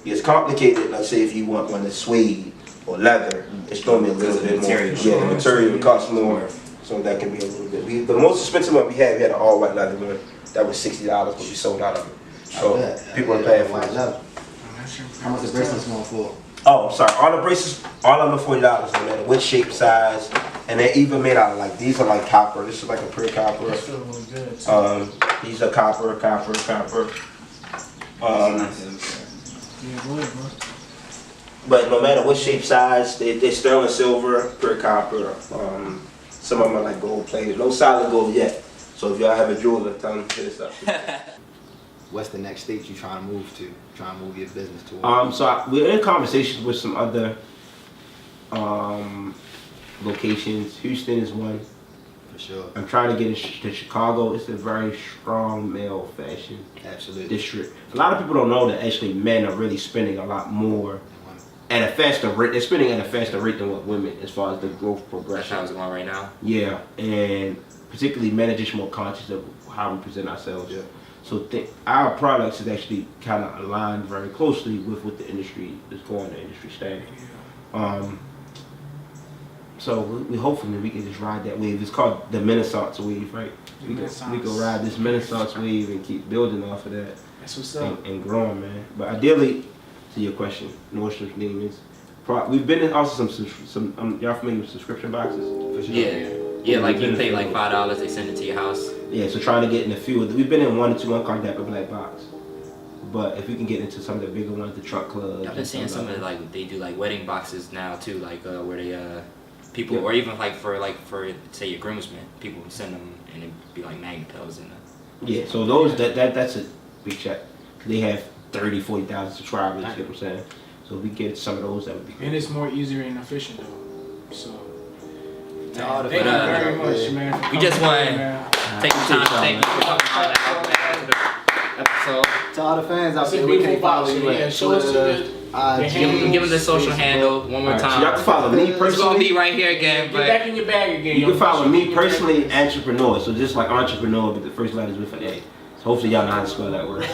Speaker 6: it's complicated. Let's say if you want one that's suede or leather, it's going to be a little bit more. Yeah, the material costs more. So that can be a little bit. The most expensive one we had an all white leather one. That was $60, but we sold out of it. So people are paying for it.
Speaker 3: How much the bracelets going for?
Speaker 6: Oh, sorry. All the bracelets, all of them are $40, no matter what shape, size, and they're even made out of like these are like copper. This is like a pure copper. These are copper. But no matter what shape, size, they're sterling silver, pure copper. Some of them are like gold plated. No solid gold yet. So if y'all have a jeweler, tell them to hit us up.
Speaker 3: What's the next state you trying to move to? Trying to move your business to?
Speaker 6: So we're in conversations with some other locations. Houston is one.
Speaker 3: For sure.
Speaker 6: I'm trying to get to Chicago. It's a very strong male fashion district. A lot of people don't know that actually men are really spending a lot more at a faster rate. They're spending at a faster rate than what women, as far as the growth progression.
Speaker 2: That's how it's going right now.
Speaker 6: Yeah, and particularly men are just more conscious of how we present ourselves.
Speaker 3: Yeah.
Speaker 6: So our products is actually kind of aligned very closely with what the industry is going, the industry standard. So we hopefully we can just ride that wave. It's called the Renaissance wave, right? We can ride this Renaissance wave and keep building off of that.
Speaker 1: That's what's up.
Speaker 6: And growing, man. But ideally, to your question, Nordstrom's name is. We've been in also some y'all familiar with subscription boxes? For sure.
Speaker 2: Yeah, like you pay like $5, they send it to your house.
Speaker 6: Yeah, so trying to get in a few. We've been in 1 or 2 Dapper Black Box. But if we can get into some of the bigger ones, the truck clubs.
Speaker 2: I've been seeing some of like they do like wedding boxes now too, like where they people or even like for say your groomsmen, people send them and it'd be like magnet pills in it.
Speaker 6: Yeah, so those that's a big check. They have 30, 40,000 subscribers. You get what I'm saying? So if we get some of those, that would be great.
Speaker 1: And it's more easier and efficient though. So.
Speaker 3: all the
Speaker 1: Thank you
Speaker 3: fans
Speaker 1: very
Speaker 3: out
Speaker 1: much,
Speaker 3: there.
Speaker 1: man. for
Speaker 2: We just
Speaker 1: coming
Speaker 2: want
Speaker 1: through, man.
Speaker 2: take the time to thank you for coming on the episode.
Speaker 3: To all the fans out
Speaker 1: That's a
Speaker 3: there, we
Speaker 1: beautiful
Speaker 3: can follow
Speaker 1: box,
Speaker 3: you
Speaker 1: yeah.
Speaker 3: at
Speaker 1: Show us
Speaker 3: Twitter,
Speaker 1: the
Speaker 3: IG,
Speaker 2: Give them the social
Speaker 3: Facebook.
Speaker 2: handle one more
Speaker 6: Alright, so y'all
Speaker 2: time.
Speaker 6: can follow me
Speaker 2: It's gonna
Speaker 6: personally.
Speaker 2: be right here again,
Speaker 1: Get back
Speaker 2: but
Speaker 1: in your bag again.
Speaker 6: You
Speaker 1: yo.
Speaker 6: can follow me personally, entrepreneur. So just like entrepreneur, but the first letter is with an A. So hopefully y'all know how to spell that word.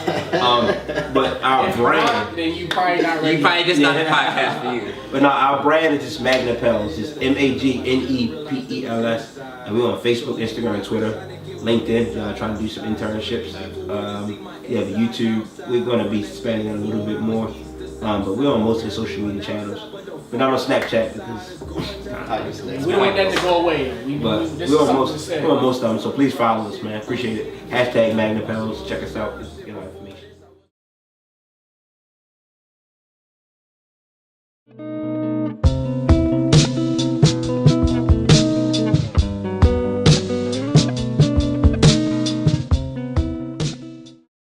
Speaker 6: But our
Speaker 1: If
Speaker 6: brand,
Speaker 1: not, then you probably not ready.
Speaker 2: you probably just not the podcast for you.
Speaker 6: but no, our brand is just Magnapels. It's MAGNEPELS, and we're on Facebook, Instagram, and Twitter, LinkedIn. Trying to do some internships. Yeah, but YouTube. We're gonna be spending it a little bit more, but we're on most of the social media channels. But not on Snapchat because.
Speaker 1: We don't want that to go away.
Speaker 6: But
Speaker 1: This
Speaker 6: we're
Speaker 1: is
Speaker 6: on
Speaker 1: something
Speaker 6: most,
Speaker 1: to say.
Speaker 6: we're on most of them, so please follow us, man. Appreciate it. #Magnapels. Check us out. You know,